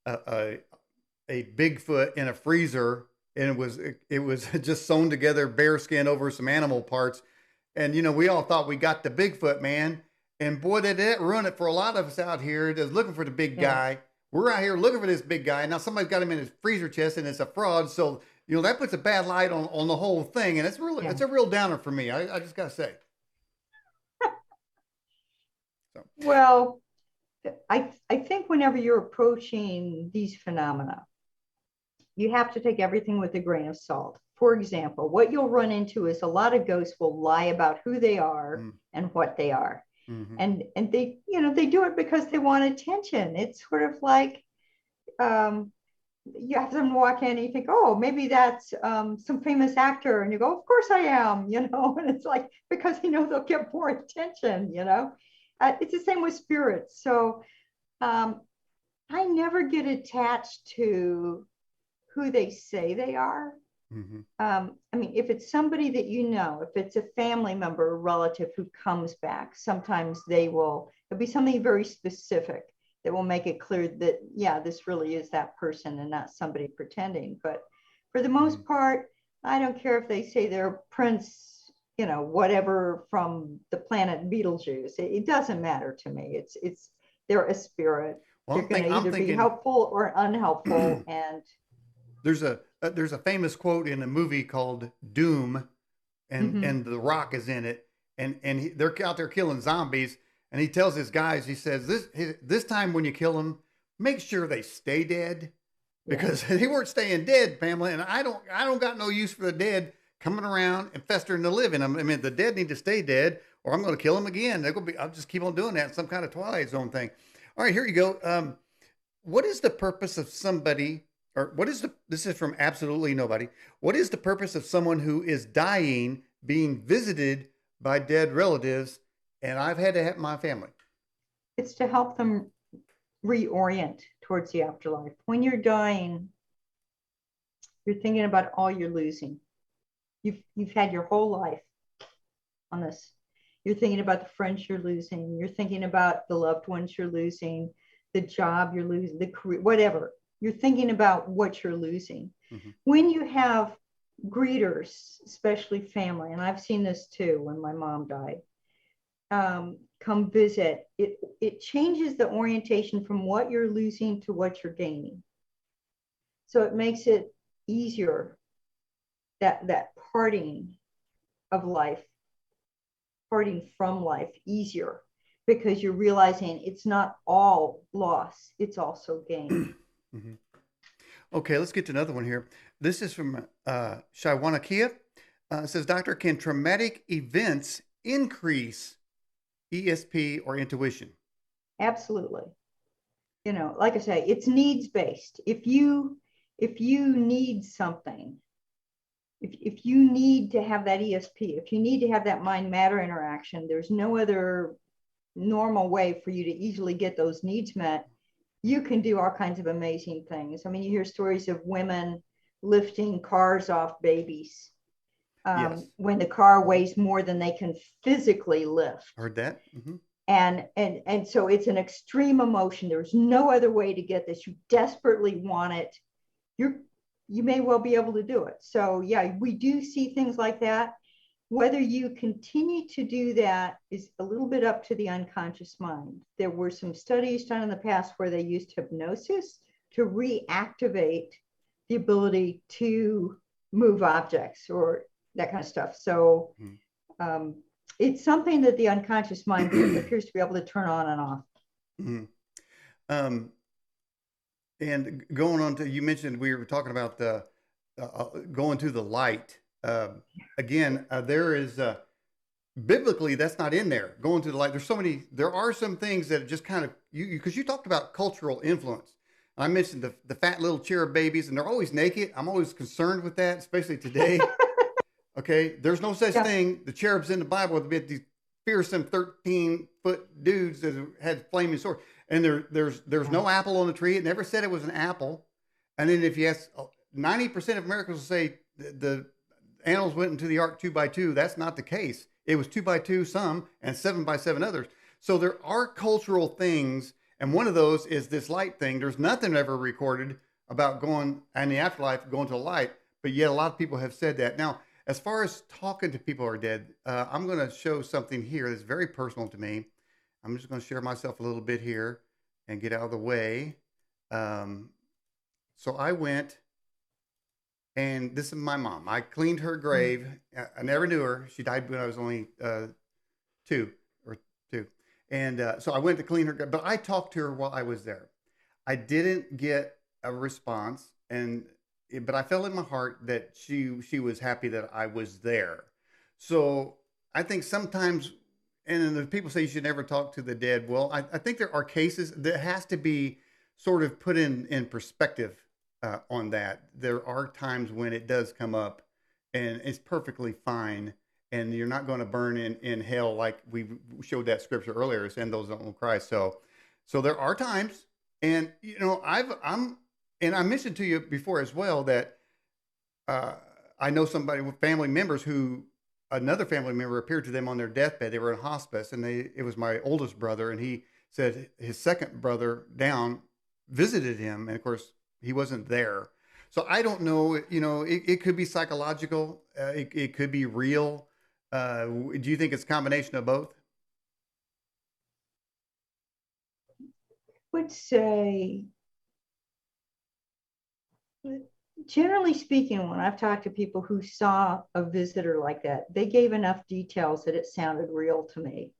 a a Bigfoot in a freezer, and it was just sewn together bear skin over some animal parts. And you know, we all thought we got the Bigfoot man, and boy, did that ruin it for a lot of us out here that's looking for the big yeah, guy. We're out here looking for this big guy. Now somebody's got him in his freezer chest, and it's a fraud. So you know that puts a bad light on the whole thing, and yeah. it's a real downer for me. I just gotta say. So. Well, I think whenever you're approaching these phenomena, you have to take everything with a grain of salt. For example, what you'll run into is a lot of ghosts will lie about who they are Mm, and what they are. mm-hmm. And they, they do it because they want attention. It's sort of like um, you have them walk in and you think, oh, maybe that's some famous actor. And you go, of course I am, and it's like, because they'll get more attention. It's the same with spirits. So um, I never get attached to who they say they are. Mm-hmm. I mean, if it's somebody that if it's a family member or relative who comes back, sometimes it'll be something very specific that will make it clear that, yeah, this really is that person and not somebody pretending. But for the Mm-hmm. most part, I don't care if they say they're Prince, whatever from the planet Beetlejuice. It doesn't matter to me. They're a spirit. Well, They're going to I'm either be thinking helpful or unhelpful. And there's a famous quote in a movie called Doom, mhm, and The Rock is in it, and they're out there killing zombies, and he tells his guys, he says, this time when you kill them, make sure they stay dead, yeah. because they weren't staying dead, Pamela, and I don't got no use for the dead coming around and festering the living. I mean, the dead need to stay dead, or I'm going to kill them again. I'll just keep on doing that, some kind of Twilight Zone thing. All right, here you go. What is the purpose of somebody, or this is from absolutely nobody. What is the purpose of someone who is dying being visited by dead relatives? And I've had to have my family. It's to help them reorient towards the afterlife. When you're dying, you're thinking about all you're losing. You've had your whole life on this. You're thinking about the friends you're losing. You're thinking about the loved ones you're losing, the job you're losing, the career, whatever. You're thinking about what you're losing. Mm-hmm. When you have greeters, especially family, and I've seen this too when my mom died, come visit, it changes the orientation from what you're losing to what you're gaining. So it makes it easier, that parting of life, parting from life, easier, because you're realizing it's not all loss, it's also gain. Mm-hmm. Okay, let's get to another one here. This is from Shaiwanakia. It says, Doctor, can traumatic events increase ESP or intuition? Absolutely. Like I say, it's needs based. If you need something, if you need to have that ESP, if you need to have that mind matter interaction, there's no other normal way for you to easily get those needs met. You can do all kinds of amazing things. I mean, you hear stories of women lifting cars off babies Yes, when the car weighs more than they can physically lift. heard that. Mm-hmm. And so it's an extreme emotion. There's no other way to get this. You desperately want it. You may well be able to do it. So yeah, we do see things like that. Whether you continue to do that is a little bit up to the unconscious mind. There were some studies done in the past where they used hypnosis to reactivate the ability to move objects or that kind of stuff. So it's something that the unconscious mind appears to be able to turn on and off. Mm-hmm. Um, and going on to, you mentioned we were talking about going to the light. Again, there is biblically that's not in there. Going to the light. There are some things that just kind of because you talked about cultural influence. I mentioned the fat little cherub babies, and they're always naked. I'm always concerned with that, especially today. Okay, there's no such Yeah. thing. The cherubs in the Bible, these fearsome 13-foot dudes that had flaming swords. And there's no apple on the tree. It never said it was an apple. And then if you ask, 90% of Americans will say the animals went into the ark 2 by 2. That's not the case. It was 2 by 2 some and 7 by 7 others. So there are cultural things, and one of those is this light thing. There's nothing ever recorded about going in the afterlife, going to the light, but yet a lot of people have said that. Now, as far as talking to people who are dead, I'm going to show something here that's very personal to me. I'm just going to share myself a little bit here and get out of the way. So I went, and this is my mom. I cleaned her grave. I never knew her. She died when I was only 2. And so I went to clean her grave, but I talked to her while I was there. I didn't get a response, but I felt in my heart that she was happy that I was there. So I think sometimes, and then the people say you should never talk to the dead. Well, I think there are cases that has to be sort of put in perspective on that. There are times when it does come up, and it's perfectly fine, and you're not going to burn in hell like we showed that scripture earlier. Send those that won't cry. So there are times, and I mentioned to you before as well that I know somebody with family members who another family member appeared to them on their deathbed. They were in hospice, and it was my oldest brother, and he said his second brother down visited him, and of course he wasn't there. So I don't know. It could be psychological. It could be real. Do you think it's a combination of both? Would say, generally speaking, when I've talked to people who saw a visitor like that, they gave enough details that it sounded real to me.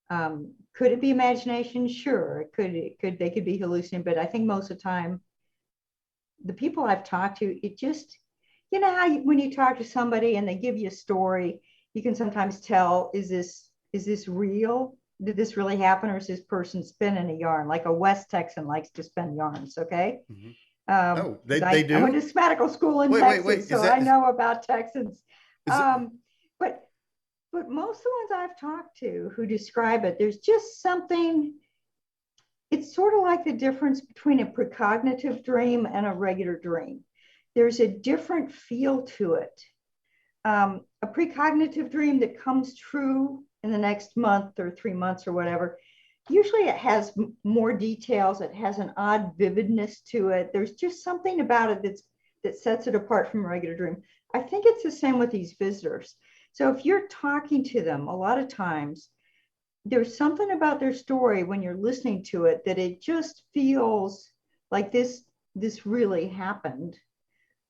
Could it be imagination? Sure, it could. They could be hallucinating, but I think most of the time, the people I've talked to, it just, how when you talk to somebody and they give you a story, you can sometimes tell, is this real? Did this really happen, or is this person spinning a yarn? Like a West Texan likes to spin yarns, okay? Mm-hmm. They do. I went to medical school in Texas, so I know about Texans. But most of the ones I've talked to who describe it, there's just something. It's sort of like the difference between a precognitive dream and a regular dream. There's a different feel to it. A precognitive dream that comes true in the next month or 3 months or whatever, usually it has more details. It has an odd vividness to it. There's just something about it that sets it apart from a regular dream. I think it's the same with these visitors. So if you're talking to them, a lot of times there's something about their story when you're listening to it that it just feels like this really happened.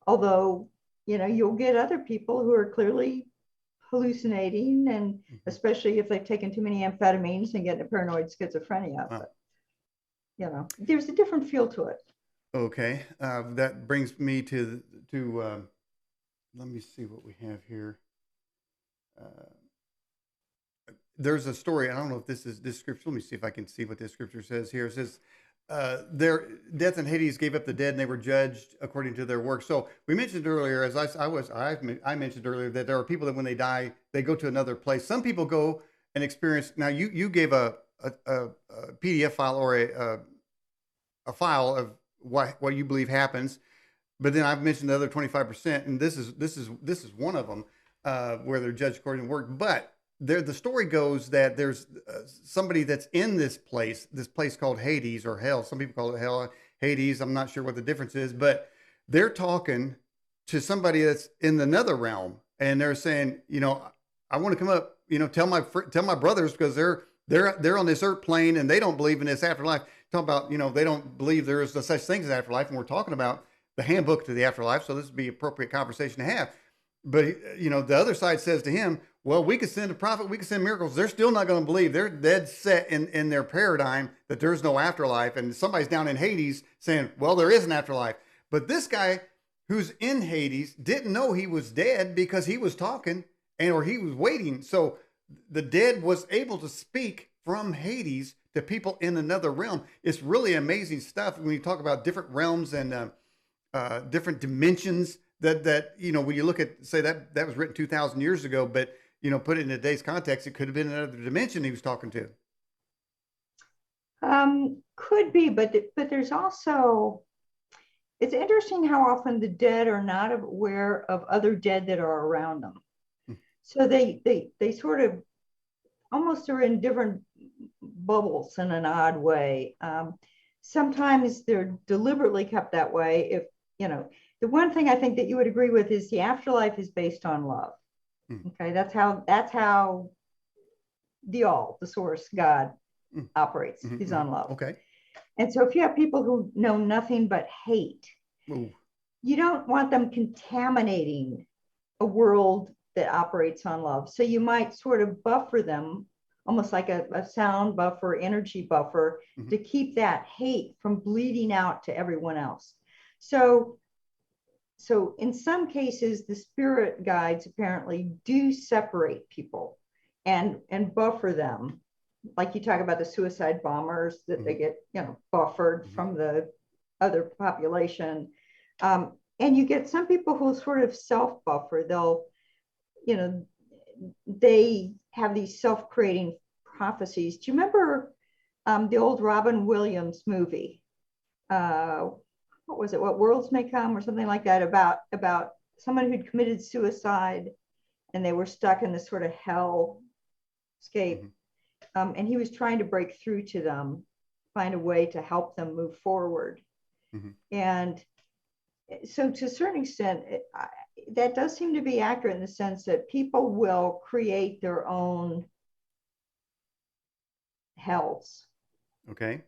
Although, you'll get other people who are clearly hallucinating, and especially if they've taken too many amphetamines and get a paranoid schizophrenia. Wow. But, there's a different feel to it. Okay. That brings me to let me see what we have here. There's a story. I don't know if this is this scripture. Let me see if I can see what this scripture says here. It says, their death in Hades gave up the dead, and they were judged according to their works. So we mentioned earlier, as I mentioned earlier, that there are people that when they die, they go to another place. Some people go and experience. Now you gave a PDF file or a file of what you believe happens, but then I've mentioned the other 25%, and this is one of them where they're judged according to work. But the story goes that there's somebody that's in this place called Hades or hell. Some people call it hell, Hades. I'm not sure what the difference is, but they're talking to somebody that's in another realm, and they're saying, I want to come up, tell my brothers, because they're on this earth plane and they don't believe in this afterlife. Talk about, they don't believe there is such thing as afterlife, and we're talking about the handbook to the afterlife. So this would be appropriate conversation to have. But, the other side says to him, well, we could send a prophet, we could send miracles. They're still not going to believe. They're dead set in their paradigm that there's no afterlife. And somebody's down in Hades saying, well, there is an afterlife. But this guy who's in Hades didn't know he was dead because he was talking or he was waiting. So the dead was able to speak from Hades to people in another realm. It's really amazing stuff when you talk about different realms and different dimensions that when you look at, say that was written 2,000 years ago, but put it in today's context, it could have been another dimension he was talking to. Could be, but there's also, it's interesting how often the dead are not aware of other dead that are around them. So they sort of almost are in different bubbles in an odd way. Sometimes they're deliberately kept that way. If the one thing I think that you would agree with is the afterlife is based on love. Okay, that's how the source, God, operates, is on love. Okay. And so if you have people who know nothing but hate, Ooh. you don't want them contaminating a world that operates on love. So you might sort of buffer them, almost like a sound buffer, energy buffer, to keep that hate from bleeding out to everyone else. So in some cases, the spirit guides apparently do separate people and buffer them. Like you talk about the suicide bombers, that they get, buffered from the other population. And you get some people who sort of self-buffer. They'll, they have these self-creating prophecies. Do you remember the old Robin Williams movie? What was it? What Worlds May Come, or something like that, about someone who'd committed suicide and they were stuck in this sort of hell scape. And he was trying to break through to them, find a way to help them move forward. And so to a certain extent, that does seem to be accurate in the sense that people will create their own hells. Okay.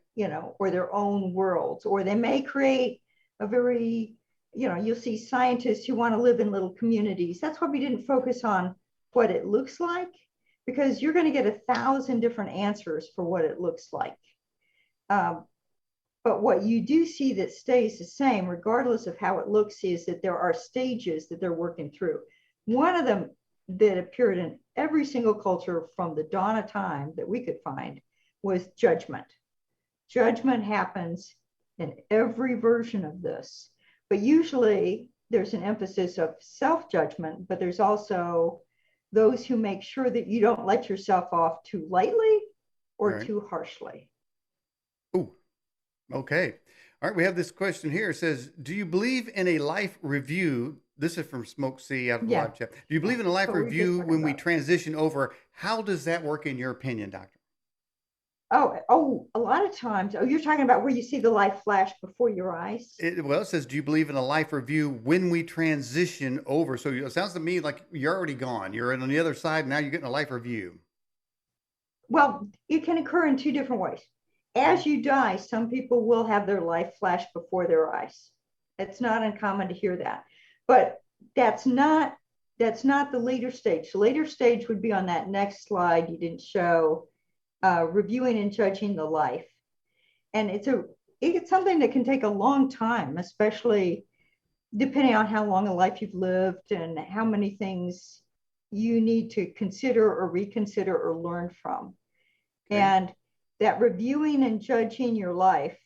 Or their own worlds, or they may create a very, you'll see scientists who want to live in little communities. That's why we didn't focus on what it looks like, because you're going to get 1,000 different answers for what it looks like. But what you do see that stays the same, regardless of how it looks, is that there are stages that they're working through. One of them that appeared in every single culture from the dawn of time that we could find was judgment. Judgment happens in every version of this, but usually there's an emphasis of self-judgment, but there's also those who make sure that you don't let yourself off too lightly or too harshly. Ooh, okay. All right, we have this question here. It says, do you believe in a life review? This is from Smoke C out of the live chat. Do you believe in a life review when we transition over? How does that work in your opinion, Doctor? Oh, a lot of times. Oh, you're talking about where you see the life flash before your eyes? It says, do you believe in a life review when we transition over? So it sounds to me like you're already gone. You're on the other side. Now you're getting a life review. Well, it can occur in two different ways. As you die, some people will have their life flash before their eyes. It's not uncommon to hear that. But that's not the later stage. The later stage would be on that next slide you didn't show. Reviewing and judging the life. And it's something that can take a long time, especially depending on how long a life you've lived and how many things you need to consider or reconsider or learn from. Okay. And that reviewing and judging your life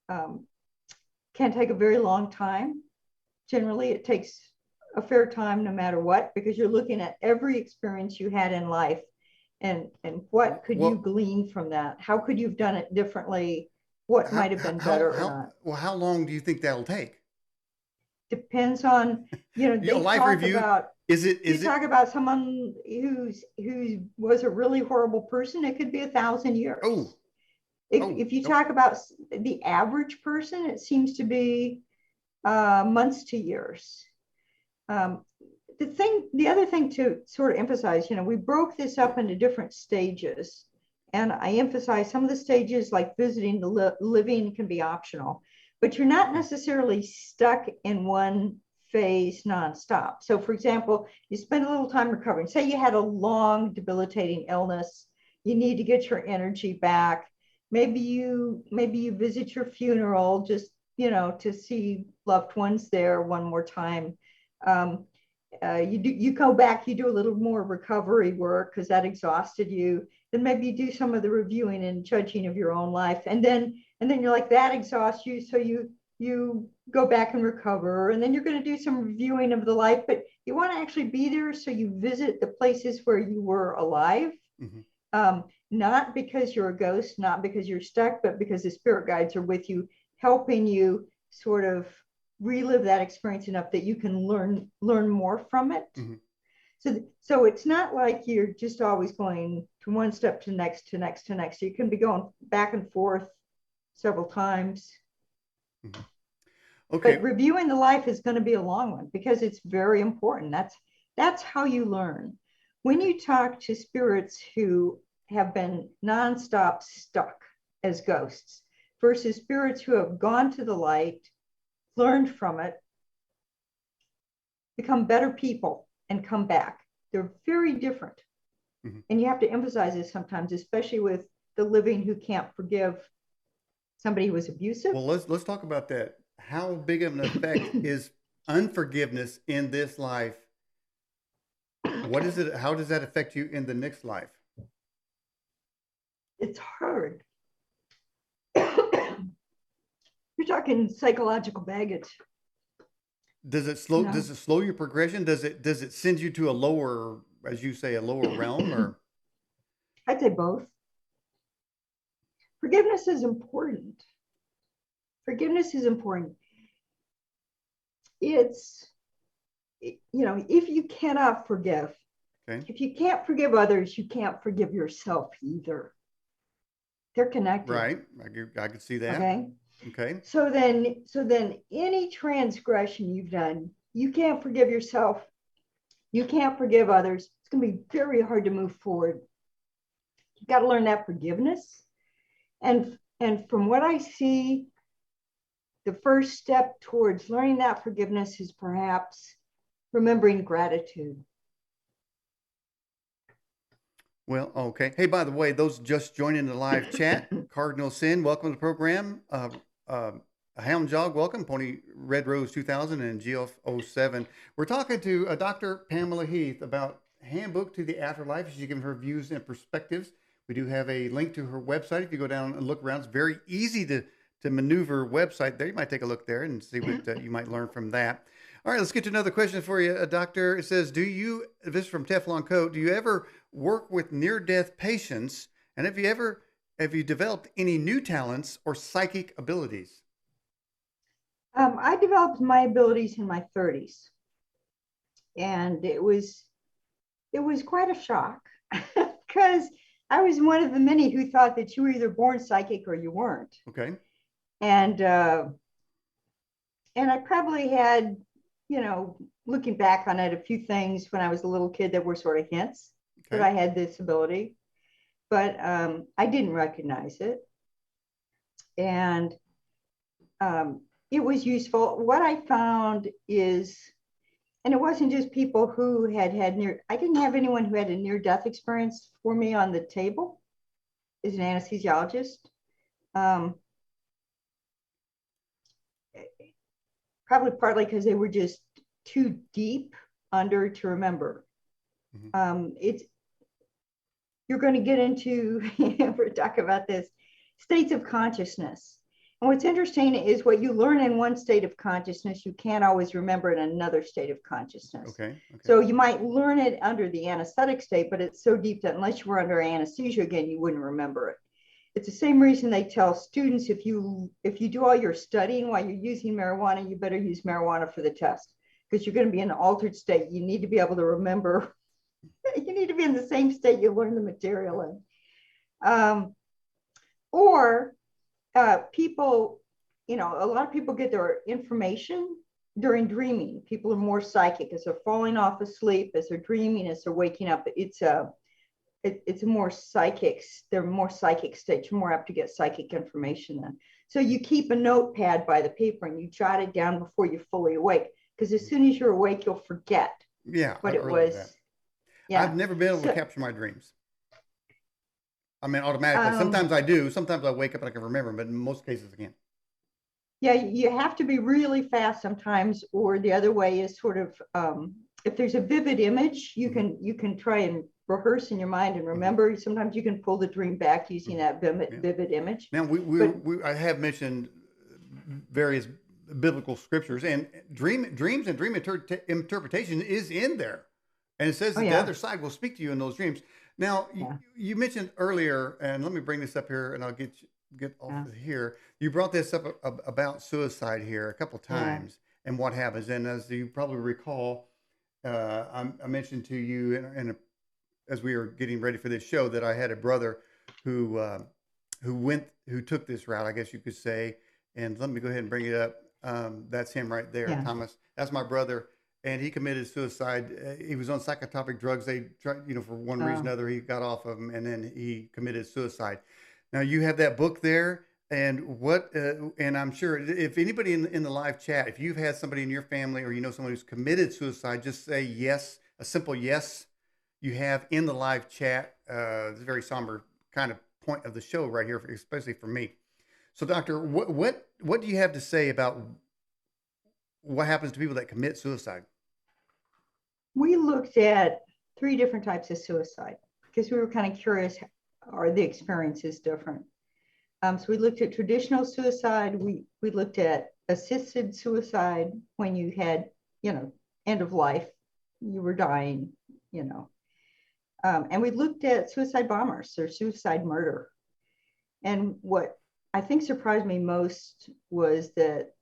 can take a very long time. Generally, it takes a fair time no matter what, because you're looking at every experience you had in life. And what could you glean from that? How could you have done it differently? What might have been better or not? Well, how long do you think that'll take? Depends on, they life talk review, about, talk about someone who was a really horrible person, it could be 1,000 years. If you talk about the average person, it seems to be months to years. The other thing to sort of emphasize, we broke this up into different stages. And I emphasize some of the stages, like visiting the living, can be optional, but you're not necessarily stuck in one phase nonstop. So for example, you spend a little time recovering. Say you had a long debilitating illness, you need to get your energy back. Maybe you visit your funeral just, to see loved ones there one more time. You go back, you do a little more recovery work because that exhausted you. Then maybe you do some of the reviewing and judging of your own life, and then you're like, that exhausts you, so you you go back and recover, and then you're going to do some reviewing of the life, but you want to actually be there, so you visit the places where you were alive. Mm-hmm. Not because you're a ghost, not because you're stuck, but because the spirit guides are with you, helping you sort of relive that experience enough that you can learn more from it. Mm-hmm. So it's not like you're just always going to one step to next to next to next. You can be going back and forth several times. Mm-hmm. Okay. But reviewing the life is going to be a long one because it's very important. That's how you learn. When you talk to spirits who have been nonstop stuck as ghosts versus spirits who have gone to the light, learned from it, become better people, and come back, they're very different. Mm-hmm. And you have to emphasize this sometimes, especially with the living who can't forgive somebody who was abusive. Well, let's talk about that. How big of an effect is unforgiveness in this life? What is it? How does that affect you in the next life? It's hard. You're talking psychological baggage. Does it slow? No. Does it slow your progression? Does it send you to a lower, as you say, a lower realm? Or I'd say both. Forgiveness is important. Forgiveness is important. It's, if you cannot forgive, okay, if you can't forgive others, you can't forgive yourself either. They're connected. Right. I could see that. Okay. Okay. So then any transgression you've done, you can't forgive yourself. You can't forgive others. It's going to be very hard to move forward. You've got to learn that forgiveness. And from what I see, the first step towards learning that forgiveness is perhaps remembering gratitude. Well, okay. Hey, by the way, those just joining the live chat, Cardinal Sin, welcome to the program. Hound Jog, welcome. Pony Red Rose 2000 and GF07. We're talking to Dr. Pamela Heath about Handbook to the Afterlife. She's giving her views and perspectives. We do have a link to her website. If you go down and look around, it's very easy to maneuver website there. You might take a look there and see what you might learn from that. All right, let's get to another question for you, Doctor. It says, this is from Teflon Coat, do you ever work with near-death patients? And have you developed any new talents or psychic abilities? I developed my abilities in my 30s. And it was quite a shock because I was one of the many who thought that you were either born psychic or you weren't. Okay. And I probably had, looking back on it, a few things when I was a little kid that were sort of hints that I had this ability, but I didn't recognize it. And it was useful. What I found is, and it wasn't just people who had I didn't have anyone who had a near-death experience for me on the table as an anesthesiologist. Probably partly because they were just too deep under to remember. Mm-hmm. You're going to get into, we're talking about this, states of consciousness. And what's interesting is what you learn in one state of consciousness, you can't always remember in another state of consciousness. Okay. So you might learn it under the anesthetic state, but it's so deep that unless you were under anesthesia again, you wouldn't remember it. It's the same reason they tell students, if you do all your studying while you're using marijuana, you better use marijuana for the test because you're going to be in an altered state. You need to be able to remember. You need to be in the same state you learn the material in. People, a lot of people get their information during dreaming. People are more psychic as they're falling off of sleep, as they're dreaming, as they're waking up. It's a more psychic, they're more psychic states. You're more apt to get psychic information then. So you keep a notepad by the paper and you jot it down before you're fully awake. Because as soon as you're awake, you'll forget what it was. Yeah. I've never been able to capture my dreams. I mean, automatically. Sometimes I do. Sometimes I wake up and I can remember, but in most cases I can't. Yeah, you have to be really fast sometimes, or the other way is sort of, if there's a vivid image, you can try and rehearse in your mind and remember. Sometimes you can pull the dream back using that vivid image. Now, I have mentioned various biblical scriptures, and dreams and dream interpretation is in there, and it says Oh that the yeah, other side will speak to you in those dreams. Now, yeah, you mentioned earlier, and let me bring this up here, and I'll get off yeah, of here. You brought this up about suicide here a couple yeah, times and what happens. And as you probably recall, I mentioned to you as we were getting ready for this show that I had a brother who who took this route, I guess you could say. And let me go ahead and bring it up. That's him right there, yeah, Thomas. That's my brother, and he committed suicide. He was on psychotropic drugs. They tried, for one reason or oh, another, he got off of them, and then he committed suicide. Now you have that book there, and and I'm sure if anybody in the live chat, if you've had somebody in your family or you know someone who's committed suicide, just say yes, a simple yes. You have in the live chat. It's a very somber kind of point of the show right here, especially for me. So, Doctor, what do you have to say about what happens to people that commit suicide? we looked at three different types of suicide because we were kind of curious, are the experiences different? So we looked at traditional suicide. We looked at assisted suicide when you had, end of life, you were dying, you know. And we looked at suicide bombers or suicide murder. And what I think surprised me most was that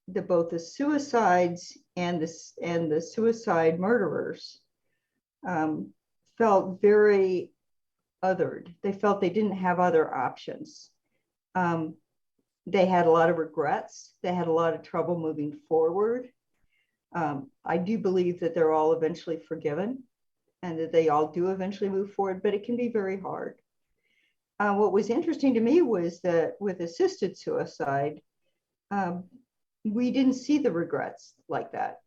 both the suicides and the suicide murderers um, felt very othered. They felt they didn't have other options. Um, they had a lot of regrets. They had a lot of trouble moving forward. I do believe that they're all eventually forgiven and that they all do eventually move forward, but it can be very hard. What was interesting to me was that with assisted suicide, um, we didn't see the regrets like that.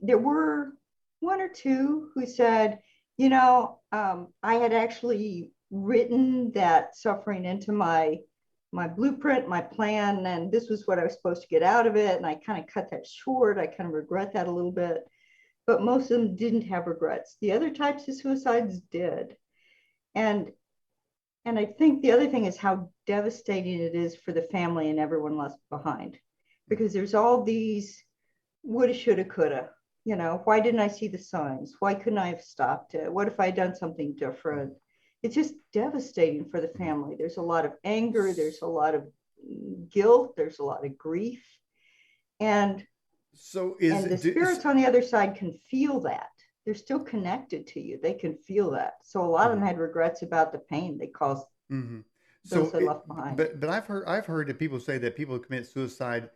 There were one or two who said, I had actually written that suffering into my blueprint, my plan, and this was what I was supposed to get out of it. And I kind of cut that short. I kind of regret that a little bit. But most of them didn't have regrets. The other types of suicides did. And and I think the other thing is how devastating it is for the family and everyone left behind. Because there's all these woulda, shoulda, coulda. Why didn't I see the signs? Why couldn't I have stopped it? What if I had done something different? It's just devastating for the Mhm. family. There's a lot of anger, there's a lot of guilt, there's a lot of grief. And So the spirits on the other side can feel that. They're still connected to you. They can feel that. So a lot of them had regrets about the pain they caused mhm. those So, they left behind. but I've heard that people say that people who commit suicide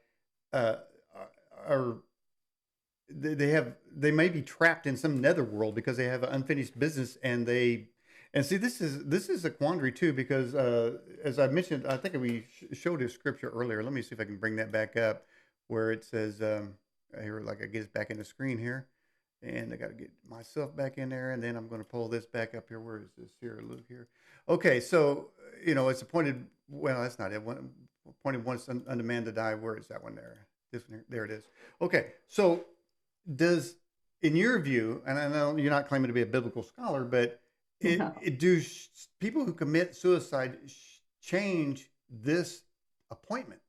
uh, are they may be trapped in some netherworld because they have an unfinished business, and see, this is a quandary too, because as I mentioned, I think we showed a scripture earlier. Let me see if I can bring that back up, where it says here, like I get it back in the screen here, and I got to get myself back in there, and then I'm going to pull this back up here. Where is this here? Look here. Okay, so it's appointed. Well, that's not it. Appointed once unto man to die. Where is that one there? This one here. There it is. Okay, so does, in your view, and I know you're not claiming to be a biblical scholar, but No. people who commit suicide change this appointment?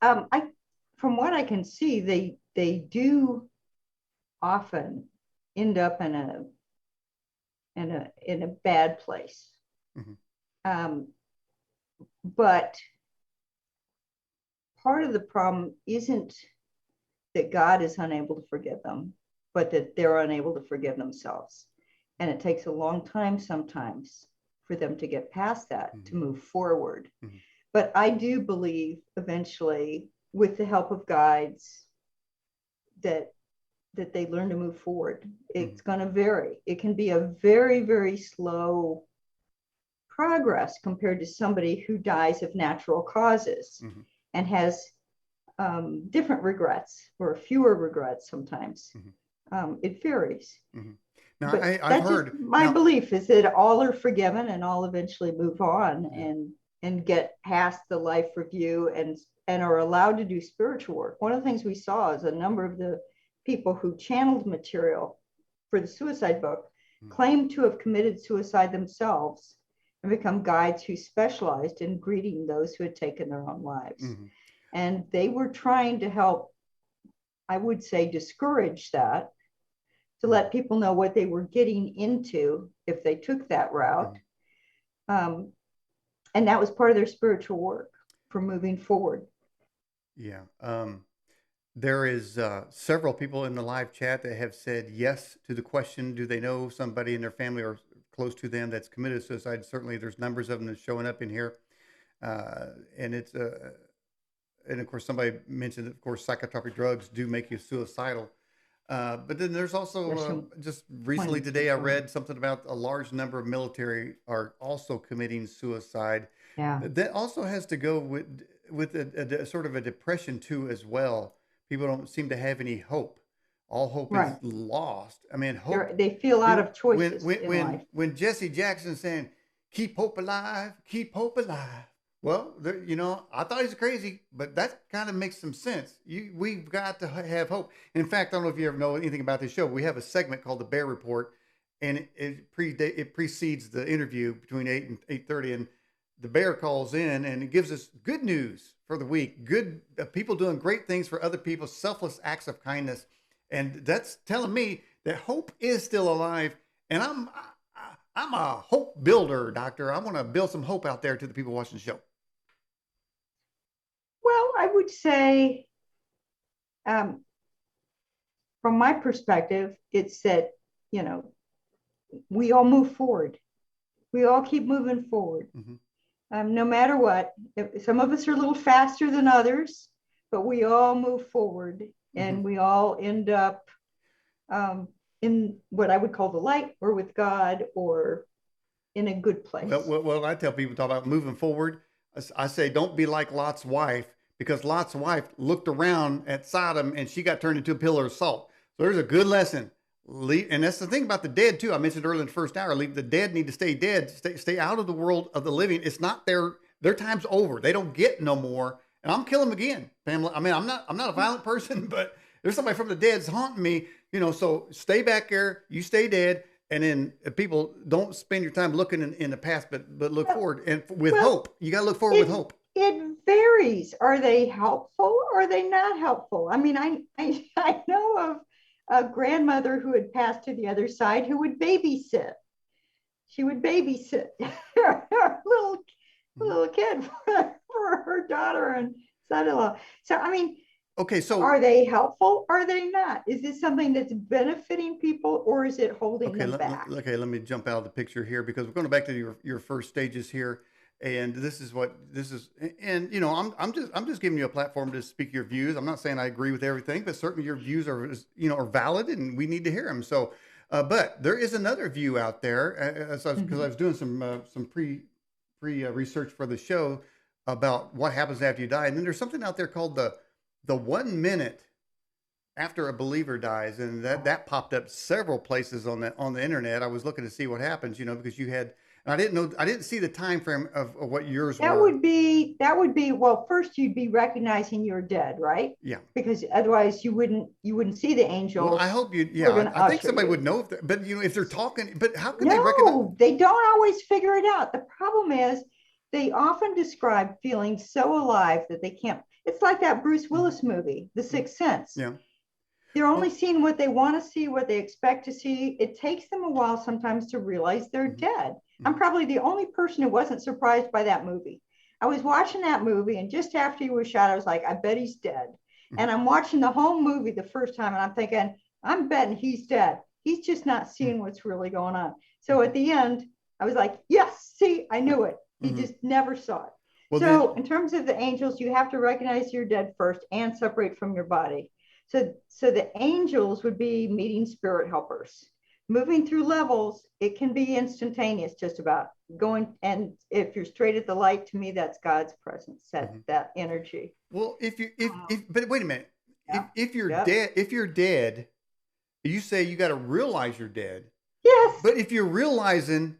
I, from what I can see, they do often end up in a bad place. Hmm. Um, but part of the problem isn't that God is unable to forgive them, but that they're unable to forgive themselves. And it takes a long time sometimes for them to get past that, to Hmm. move forward. Hmm. But I do believe eventually, with the help of guides, that they learn to move forward. Hmm. It's going to vary. It can be a very, very slow progress compared to somebody who dies of natural causes Hmm. and has different regrets or fewer regrets sometimes. Hmm. It varies. Hmm. Now, But I've that's just heard my now. belief is that all are forgiven and all eventually move on Yeah. and get past the life review and are allowed to do spiritual work. One of the things we saw is a number of the people who channeled material for the suicide book Mm-hmm. claimed to have committed suicide themselves and become guides who specialized in greeting those who had taken their own lives. Mm-hmm. And they were trying to help, I would say, discourage that, to let people know what they were getting into if they took that route. And that was part of their spiritual work for moving forward. Yeah. There is several people in the live chat that have said yes to the question, do they know somebody in their family or close to them that's committed suicide? Certainly there's numbers of them that's showing up in here. And it's, and of course somebody mentioned, of course, psychotropic drugs do make you suicidal. But then there's also just recently today I read something about a large number of military are also committing suicide. Yeah. That also has to go with a sort of a depression too as well. People don't seem to have any hope. All hope is lost. I mean, hope. They feel out of choices in life. When Jesse Jackson's saying, "Keep hope alive, keep hope alive." Well, you know, I thought he's crazy, but that kind of makes some sense. We've got to have hope. In fact, I don't know if you ever know anything about this show. We have a segment called the Bear Report, and it precedes the interview between 8 and 8:30, and the bear calls in and it gives us good news for the week. Good people doing great things for other people, selfless acts of kindness, and that's telling me that hope is still alive. And I'm a hope builder, Doctor. I want to build some hope out there to the people watching the show. Well, I would say, from my perspective, it's that, you know, we all move forward. We all keep moving forward. Mm-hmm. No matter what. Some of us are a little faster than others, but we all move forward, and we all end up in what I would call the light, or with God, or in a good place. Well, I tell people, talk about moving forward. I say, don't be like Lot's wife, because Lot's wife looked around at Sodom and she got turned into a pillar of salt. So there's a good lesson. And that's the thing about the dead too. I mentioned earlier in the first hour, the dead need to stay dead, stay out of the world of the living. It's not their time's over. They don't get no more. And I'm killing them again, Pamela. I mean, I'm not a violent person, but there's somebody from the dead's haunting me, you know, so stay back there, you stay dead. And then people don't spend your time looking in the past, but look forward, and with hope. You got to look forward with hope. It varies. Are they helpful or are they not helpful? I mean, I know of a grandmother who had passed to the other side who would babysit. She would babysit her little kid for her daughter and son-in-law. So, I mean, okay, so are they helpful? Or are they not? Is this something that's benefiting people, or is it holding them back? Okay, let me jump out of the picture here, because we're going back to your first stages here. And this is, and you know, I'm just giving you a platform to speak your views. I'm not saying I agree with everything, but certainly your views are valid, and we need to hear them. So, but there is another view out there, because I was doing some pre research for the show about what happens after you die, and then there's something out there called the 1 minute after a believer dies, and that popped up several places on the internet. I was looking to see what happens, you know, because you had. I didn't see the time frame of what yours were. That would be, well, first you'd be recognizing you're dead, right? Yeah. Because otherwise you wouldn't see the angels. Well, I hope you, I think somebody would know, but you know, if they're talking, but how can they recognize? No, they don't always figure it out. The problem is they often describe feeling so alive that they can't. It's like that Bruce Willis movie, The Sixth Sense. Yeah. They're only seeing what they want to see, what they expect to see. It takes them a while sometimes to realize they're dead. I'm probably the only person who wasn't surprised by that movie. I was watching that movie, and just after he was shot, I was like, I bet he's dead. And I'm watching the whole movie the first time, and I'm thinking, I'm betting he's dead. He's just not seeing what's really going on. So at the end, I was like, yes, see, I knew it. He just never saw it. Well, so in terms of the angels, you have to recognize you're dead first and separate from your body. So the angels would be meeting spirit helpers. Moving through levels, it can be instantaneous, just about going. And if you're straight at the light, to me, that's God's presence, that energy. Well, but wait a minute. Yeah. If you're dead, you say you got to realize you're dead. Yes. But if you're realizing,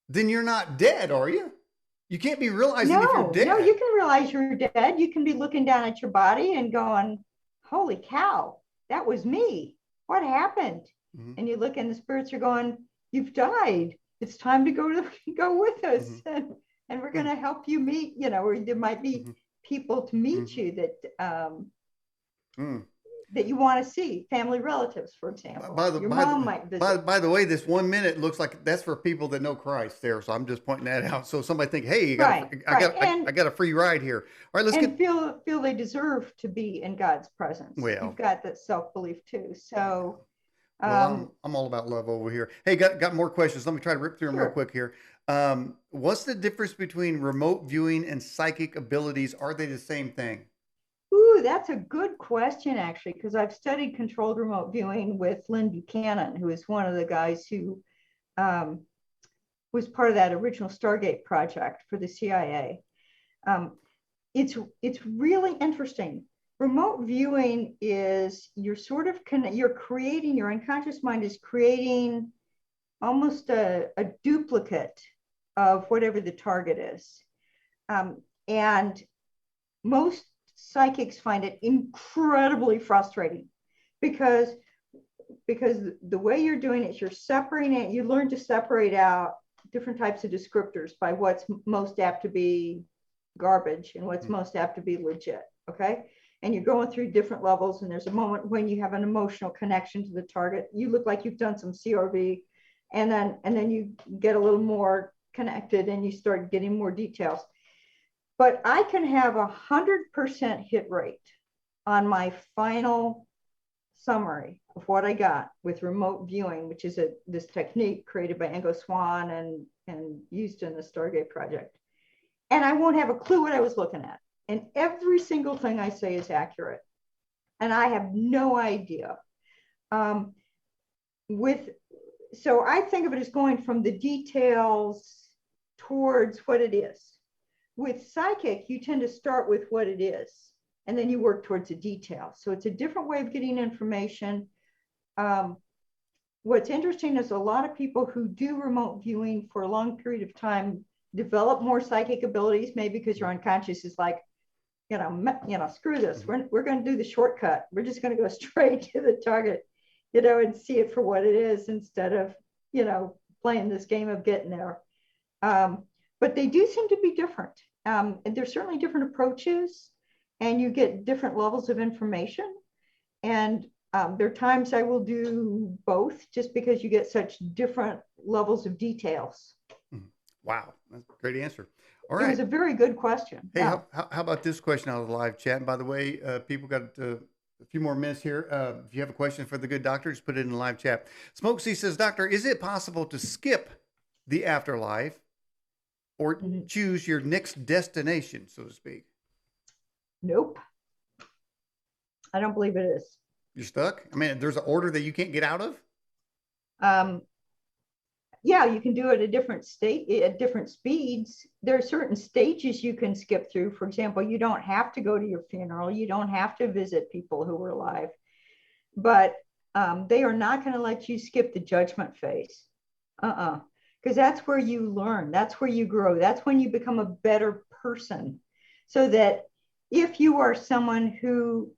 then you're not dead, are you? You can't be realizing if you're dead. No, you can realize you're dead. You can be looking down at your body and going, holy cow, that was me. What happened? And you look, and the spirits are going, you've died. it's time to go with us, Mm-hmm. and we're going to help you meet, or there might be Mm-hmm. people to meet Mm-hmm. you Mm. that you want to see, family relatives, for example. By the Your by mom the might visit. by the way, this 1 minute looks like that's for people that know Christ there. So I'm just pointing that out. So somebody think, hey, you got Right, a, right. I got a free ride here. All right, let's And get feel they deserve to be in God's presence. You've well. got that self-belief too. Yeah. So, Well, um, I'm all about love over here. Hey, got more questions. Let me try to rip through them real sure. quick here. What's the difference between remote viewing and psychic abilities? Are they the same thing? Ooh, that's a good question, actually, because I've studied controlled remote viewing with Lynn Buchanan, who is one of the guys who um, was part of that original Stargate project for the CIA. Um, it's really interesting. Remote viewing is you're sort of you're creating, your unconscious mind is creating almost a duplicate of whatever the target is. And most psychics find it incredibly frustrating because the way you're doing it, you're separating it. You learn to separate out different types of descriptors by what's most apt to be garbage and what's most apt to be legit. Okay. And you're going through different levels. And there's a moment when you have an emotional connection to the target. You look like you've done some CRV, and then you get a little more connected and you start getting more details. But I can have 100% hit rate on my final summary of what I got with remote viewing, which is this technique created by Ingo Swann and used in the Stargate project. And I won't have a clue what I was looking at. And every single thing I say is accurate. And I have no idea. So I think of it as going from the details towards what it is. With psychic, you tend to start with what it is, and then you work towards the details. So it's a different way of getting information. What's interesting is a lot of people who do remote viewing for a long period of time develop more psychic abilities, maybe because your unconscious is like, screw this. We're going to do the shortcut. We're just going to go straight to the target, and see it for what it is instead of, playing this game of getting there. But they do seem to be different. And there's certainly different approaches, and you get different levels of information. And there are times I will do both just because you get such different levels of details. Wow, that's a great answer. All It right. was a very good question. Hey, Yeah. how about this question out of the live chat? And by the way, people got a few more minutes here. If you have a question for the good doctor, just put it in the live chat. Smoke C says, Doctor, is it possible to skip the afterlife or choose your next destination, so to speak? Nope. I don't believe it is. You're stuck? I mean, there's an order that you can't get out of? Yeah, you can do it at different speeds. There are certain stages you can skip through. For example, you don't have to go to your funeral. You don't have to visit people who were alive, but they are not going to let you skip the judgment phase. Because that's where you learn. That's where you grow. That's when you become a better person. So that if you are someone who,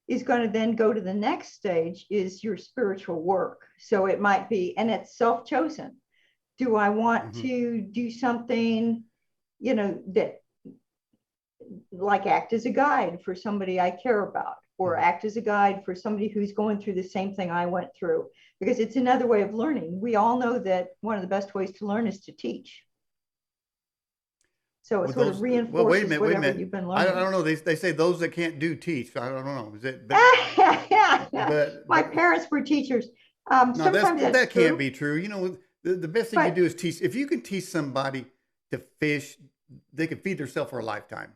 is going to then go to the next stage is your spiritual work. So it might be, and it's self-chosen. Do I want to do something, that like act as a guide for somebody I care about, or act as a guide for somebody who's going through the same thing I went through? Because it's another way of learning. We all know that one of the best ways to learn is to teach. So it sort of reinforces whatever you've been learning. I don't know. They say those that can't do teach. I don't know. Is it? But my parents were teachers. No, that can't be true. The best thing you do is teach. If you can teach somebody to fish, they can feed themselves for a lifetime.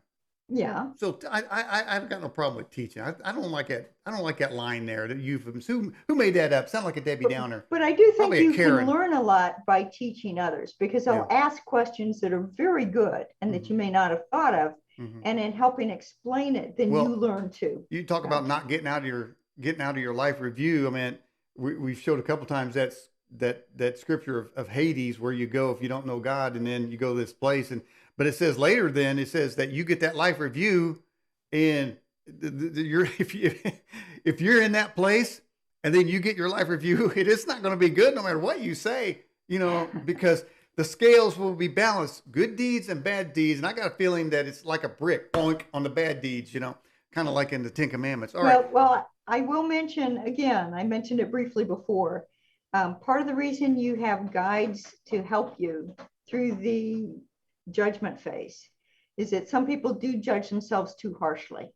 Yeah. So I've got no problem with teaching. I don't like it. I don't like that line there. That euphemism. Who made that up? Sound like a Debbie Downer. But I do think you can learn a lot by teaching others, because they'll ask questions that are very good and that you may not have thought of, and in helping explain it, then you learn too. You talk about not getting out of your life review. I mean, we've showed a couple times that scripture of Hades, where you go if you don't know God, and then you go to this place, but it says later, then it says that you get that life review, and if you're in that place and then you get your life review, it is not going to be good no matter what you say. because the scales will be balanced, good deeds and bad deeds. And I got a feeling that it's like a brick, boink, on the bad deeds, kind of like in the Ten Commandments. All right. Well, I will mention again, I mentioned it briefly before. Part of the reason you have guides to help you through the judgment phase is that some people do judge themselves too harshly.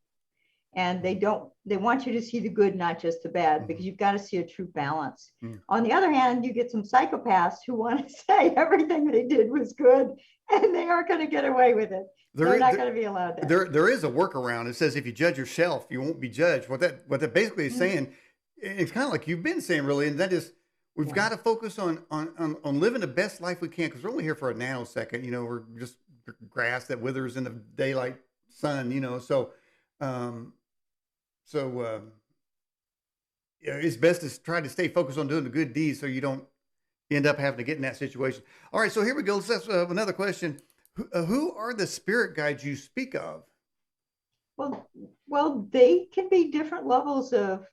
And they want you to see the good, not just the bad, because you've got to see a true balance. On the other hand, you get some psychopaths who want to say everything they did was good, and they aren't going to get away with it. They're not going to be allowed that. There is a workaround. It says if you judge yourself, you won't be judged. What that basically is saying, it's kind of like you've been saying, really, and that is we've got to focus on living the best life we can, because we're only here for a nanosecond. We're just grass that withers in the daylight sun. It's best to try to stay focused on doing the good deeds so you don't end up having to get in that situation. All right, so here we go. Let's ask another question. Who are the spirit guides you speak of? Well, they can be different levels of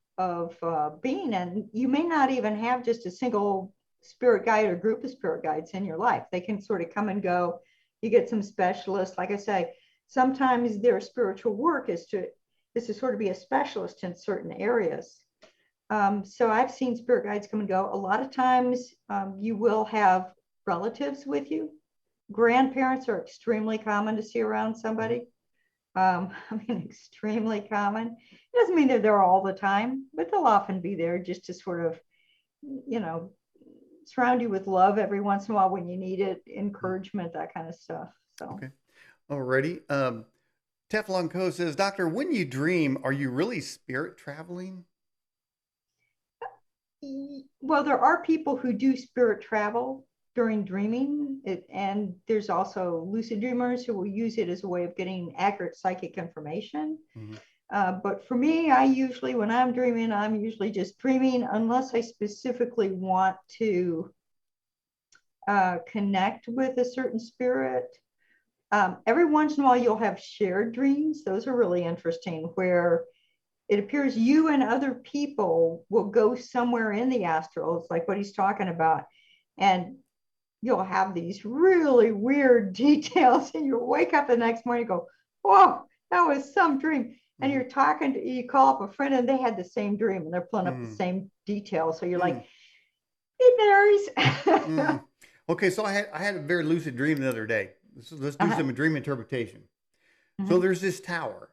being, and you may not even have just a single spirit guide or group of spirit guides in your life. They can sort of come and go. You get some specialists. Like I say, sometimes their spiritual work is to sort of be a specialist in certain areas. So I've seen spirit guides come and go. A lot of times you will have relatives with you. Grandparents are extremely common to see around somebody. Extremely common. It doesn't mean that they're all the time, but they'll often be there just to sort of, surround you with love every once in a while when you need it, encouragement, that kind of stuff. So. Okay. Alrighty. Teflon Co says, Doctor, when you dream, are you really spirit traveling? Well, there are people who do spirit travel during dreaming, and there's also lucid dreamers who will use it as a way of getting accurate psychic information. But for me, when I'm dreaming, I'm usually just dreaming unless I specifically want to connect with a certain spirit. Every once in a while, you'll have shared dreams. Those are really interesting, where it appears you and other people will go somewhere in the astral. It's like what he's talking about. And you'll have these really weird details, and you'll wake up the next morning and go, whoa, that was some dream. And you call up a friend and they had the same dream, and they're pulling up the same details. So you're like, it varies. Okay, so I had a very lucid dream the other day. Let's do some dream interpretation. So there's this tower.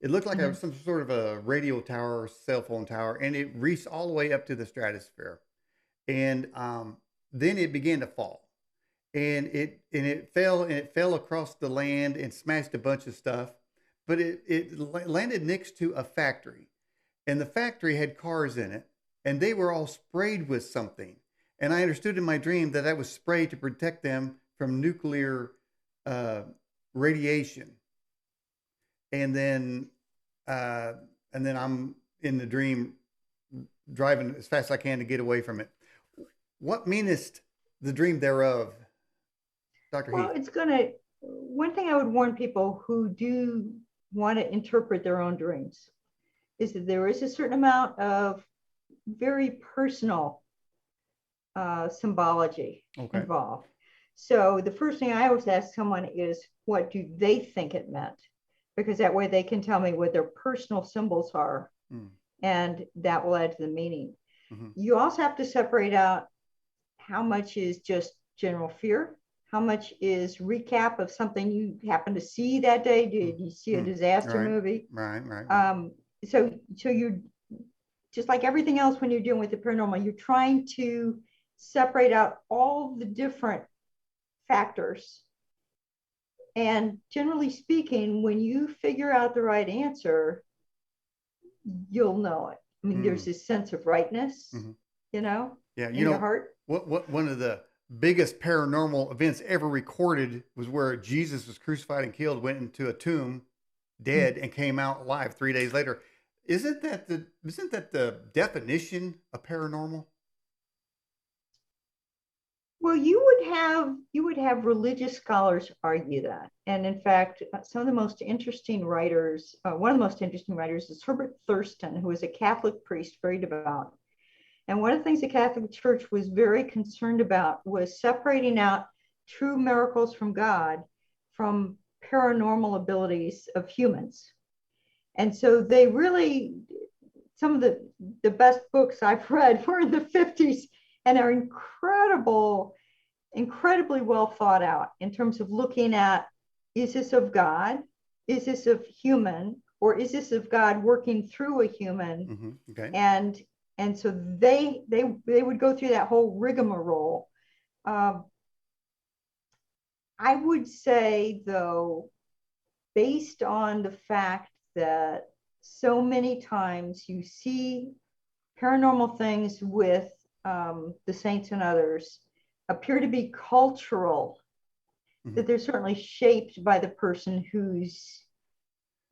It looked like some sort of a radio tower or cell phone tower, and it reached all the way up to the stratosphere. And then it began to fall. And it fell across the land and smashed a bunch of stuff. But it landed next to a factory. And the factory had cars in it, and they were all sprayed with something. And I understood in my dream that was sprayed to protect them from nuclear radiation. And then I'm in the dream driving as fast as I can to get away from it. What meanest the dream thereof, Dr. Heath? Well, one thing I would warn people who do want to interpret their own dreams is that there is a certain amount of very personal symbology involved. So the first thing I always ask someone is, what do they think it meant? Because that way they can tell me what their personal symbols are, and that will add to the meaning. You also have to separate out how much is just general fear, how much is recap of something you happened to see that day. Did you see a disaster movie? Right. So you're just like everything else when you're dealing with the paranormal, you're trying to separate out all the different factors. And generally speaking, when you figure out the right answer, you'll know it. I mean, there's this sense of rightness, in your heart. What one of the biggest paranormal events ever recorded was where Jesus was crucified and killed, went into a tomb, dead, and came out alive 3 days later. Isn't that the definition of paranormal? Well, you would have religious scholars argue that, and in fact, some of the most interesting writers, one of the most interesting writers is Herbert Thurston, who was a Catholic priest, very devout, And one of the things the Catholic Church was very concerned about was separating out true miracles from God from paranormal abilities of humans. And so they really, some of the best books I've read were in the 50s and are incredibly well thought out in terms of looking at, is this of God? Is this of human? Or is this of God working through a human? Okay. And so they would go through that whole rigmarole. I would say, though, based on the fact that so many times you see paranormal things with the saints and others appear to be cultural, that they're certainly shaped by the person who's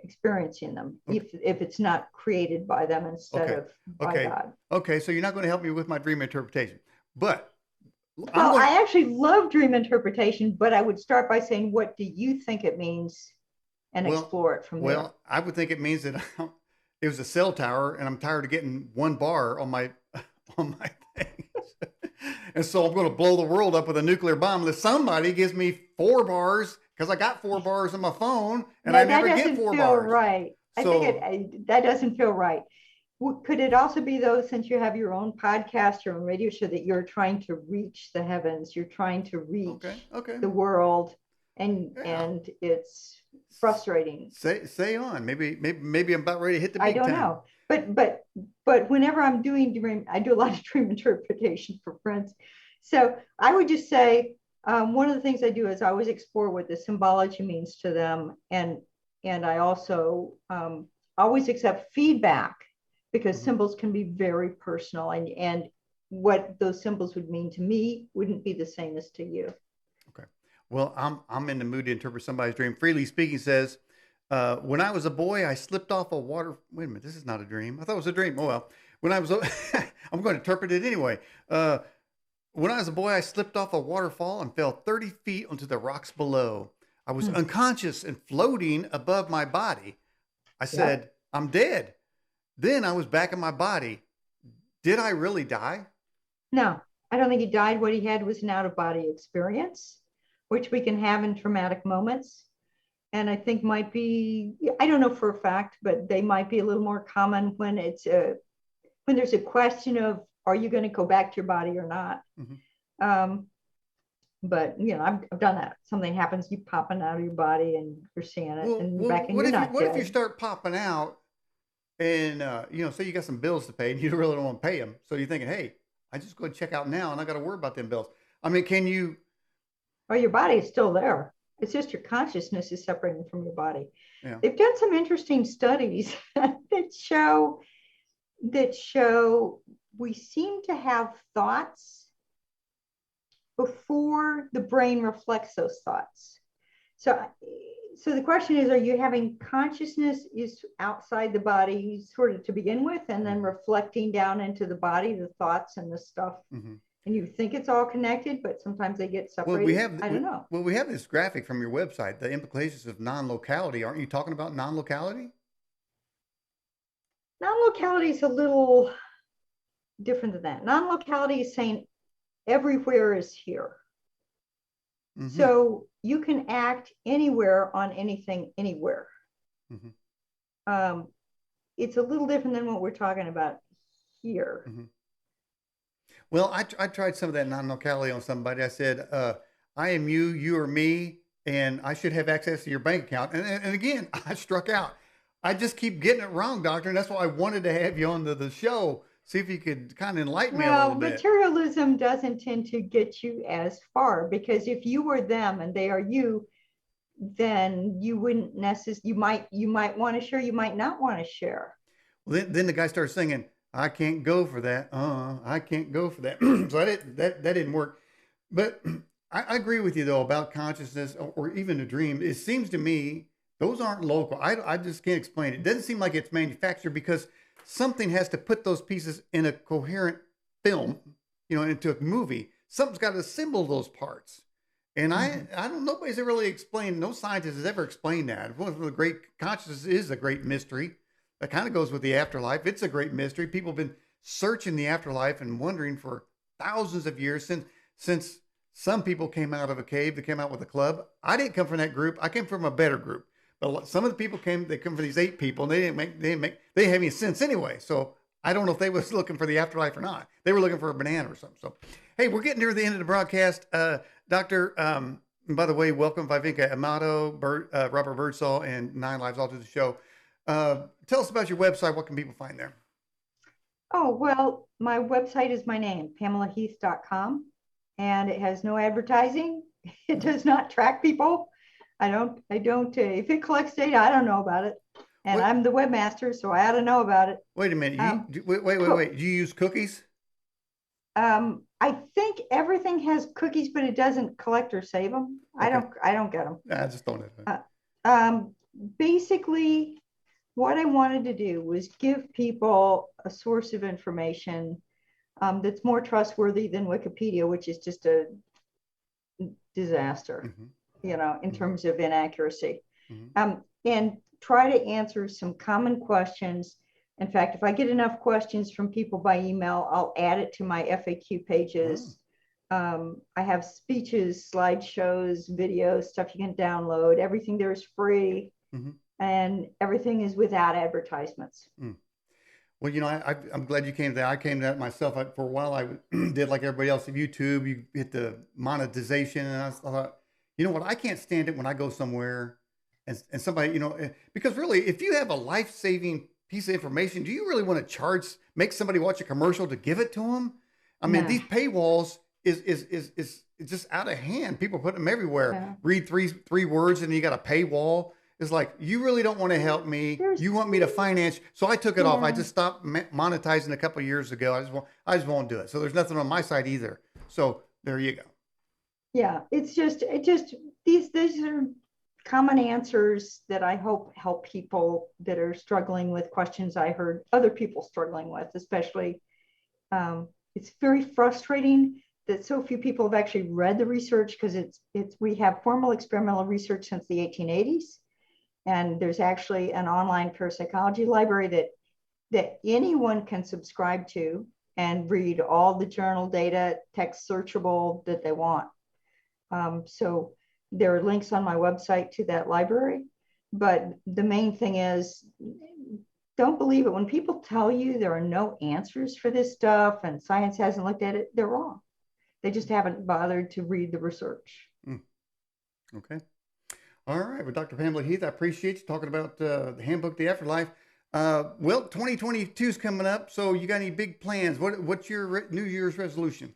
experiencing them, if it's not created by them instead of by God. Okay, so you're not going to help me with my dream interpretation, but I actually love dream interpretation, but I would start by saying, what do you think it means, and explore it from there. Well, I would think it means that it was a cell tower, and I'm tired of getting one bar on my thing. And so I'm going to blow the world up with a nuclear bomb unless somebody gives me 4 bars, because I got 4 bars on my phone and I never get 4 bars. Right. I think that doesn't feel right. Could it also be, though, since you have your own podcast, your own radio show, that you're trying to reach the heavens, you're trying to reach the world, and it's frustrating. Say on. Maybe I'm about ready to hit the big time. I don't know. But whenever I'm doing dream, I do a lot of dream interpretation for friends. So I would just say, one of the things I do is I always explore what the symbology means to them. And I also always accept feedback, because symbols can be very personal, and what those symbols would mean to me wouldn't be the same as to you. Okay. Well, I'm in the mood to interpret somebody's dream. Freely Speaking says, when I was a boy, I slipped off a water. Wait a minute, this is not a dream. I thought it was a dream. Oh, well, when I was, I'm going to interpret it anyway. When I was a boy, I slipped off a waterfall and fell 30 feet onto the rocks below. I was unconscious and floating above my body. I said, I'm dead. Then I was back in my body. Did I really die? No, I don't think he died. What he had was an out-of-body experience, which we can have in traumatic moments. And I think might be, I don't know for a fact, but they might be a little more common when when there's a question of, are you going to go back to your body or not? But I've done that. Something happens, you popping out of your body and you're seeing it, and back in you're not dead. What if you start popping out and say you got some bills to pay and you really don't want to pay them, so you're thinking, hey, I just go and check out now and I got to worry about them bills. I mean, can you? Well, your body is still there. It's just your consciousness is separating from your body. Yeah. They've done some interesting studies that show we seem to have thoughts before the brain reflects those thoughts. So the question is, are you having consciousness is outside the body sort of to begin with, and then reflecting down into the body, the thoughts and the stuff, and you think it's all connected, but sometimes they get separated? I don't know. Well, we have this graphic from your website, the implications of non-locality. Aren't you talking about non-locality? Non-locality is a little different than that. Non-locality is saying everywhere is here. So you can act anywhere on anything, anywhere. It's a little different than what we're talking about here. Well, I tried some of that non-locality on somebody. I said, I am you, you are me, and I should have access to your bank account. And again, I struck out. I just keep getting it wrong, doctor. And that's why I wanted to have you on the show. See if you could kind of enlighten me a little bit. Well, materialism doesn't tend to get you as far, because if you were them and they are you, then you wouldn't necessarily, you might want to share, you might not want to share. Well, then the guy starts singing, I can't go for that. I can't go for that. So that didn't work. But I agree with you, though, about consciousness or even a dream. It seems to me those aren't local. I just can't explain it. It doesn't seem like it's manufactured, because something has to put those pieces in a coherent film, into a movie. Something's got to assemble those parts. And I don't, nobody's ever really explained, no scientist has ever explained that. One of the great consciousness is a great mystery. That kind of goes with the afterlife. It's a great mystery. People have been searching the afterlife and wondering for thousands of years since some people came out of a cave, they came out with a club. I didn't come from that group. I came from a better group. But some of the people they come from these 8 people, and they didn't have any sense anyway. So I don't know if they was looking for the afterlife or not. They were looking for a banana or something. So, hey, we're getting near the end of the broadcast. Doctor, by the way, welcome Vivinka Amato, Robert Birdsall, and Nine Lives all to the show. Tell us about your website. What can people find there? Oh, well, my website is my name, PamelaHeath.com, and it has no advertising. It does not track people. I don't, if it collects data, I don't know about it. And I'm the webmaster, so I ought to know about it. Wait a minute. Wait. Do you use cookies? I think everything has cookies, but it doesn't collect or save them. Okay. I don't get them. I just don't. Basically, what I wanted to do was give people a source of information that's more trustworthy than Wikipedia, which is just a disaster, in terms of inaccuracy. And try to answer some common questions. In fact, if I get enough questions from people by email, I'll add it to my FAQ pages. I have speeches, slideshows, videos, stuff you can download. Everything there is free, and everything is without advertisements. Well, I'm glad you came to that. I came to that myself. For a while, I did like everybody else of YouTube. You hit the monetization, and I thought, you know what? I can't stand it when I go somewhere and somebody, because really, if you have a life-saving piece of information, do you really want to make somebody watch a commercial to give it to them? I mean, these paywalls is just out of hand. People put them everywhere. Yeah. Read three words and you got a paywall. It's like, you really don't want to help me. You want me to finance. So I took it off. I just stopped monetizing a couple of years ago. I just won't do it. So there's nothing on my side either. So there you go. Yeah. It's just these are common answers that I hope help people that are struggling with questions I heard other people struggling with, especially. It's very frustrating that so few people have actually read the research, because we have formal experimental research since the 1880s. And there's actually an online parapsychology library that anyone can subscribe to and read all the journal data, text searchable, that they want. So there are links on my website to that library. But the main thing is, don't believe it. When people tell you there are no answers for this stuff and science hasn't looked at it, they're wrong. They just haven't bothered to read the research. Okay. All right. Well, Dr. Pamela Heath, I appreciate you talking about the Handbook, the Afterlife. Well, 2022 is coming up. So you got any big plans? What's your New Year's resolution?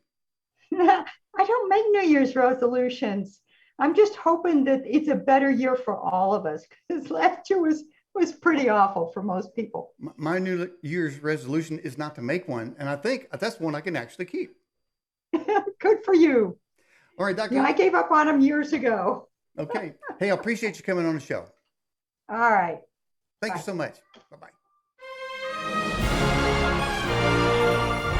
I don't make New Year's resolutions. I'm just hoping that it's a better year for all of us, because last year was pretty awful for most people. My New Year's resolution is not to make one. And I think that's one I can actually keep. Good for you. All right, Doctor. Yeah, I gave up on them years ago. Okay. Hey, I appreciate you coming on the show. All right. Thank you so much. Bye-bye.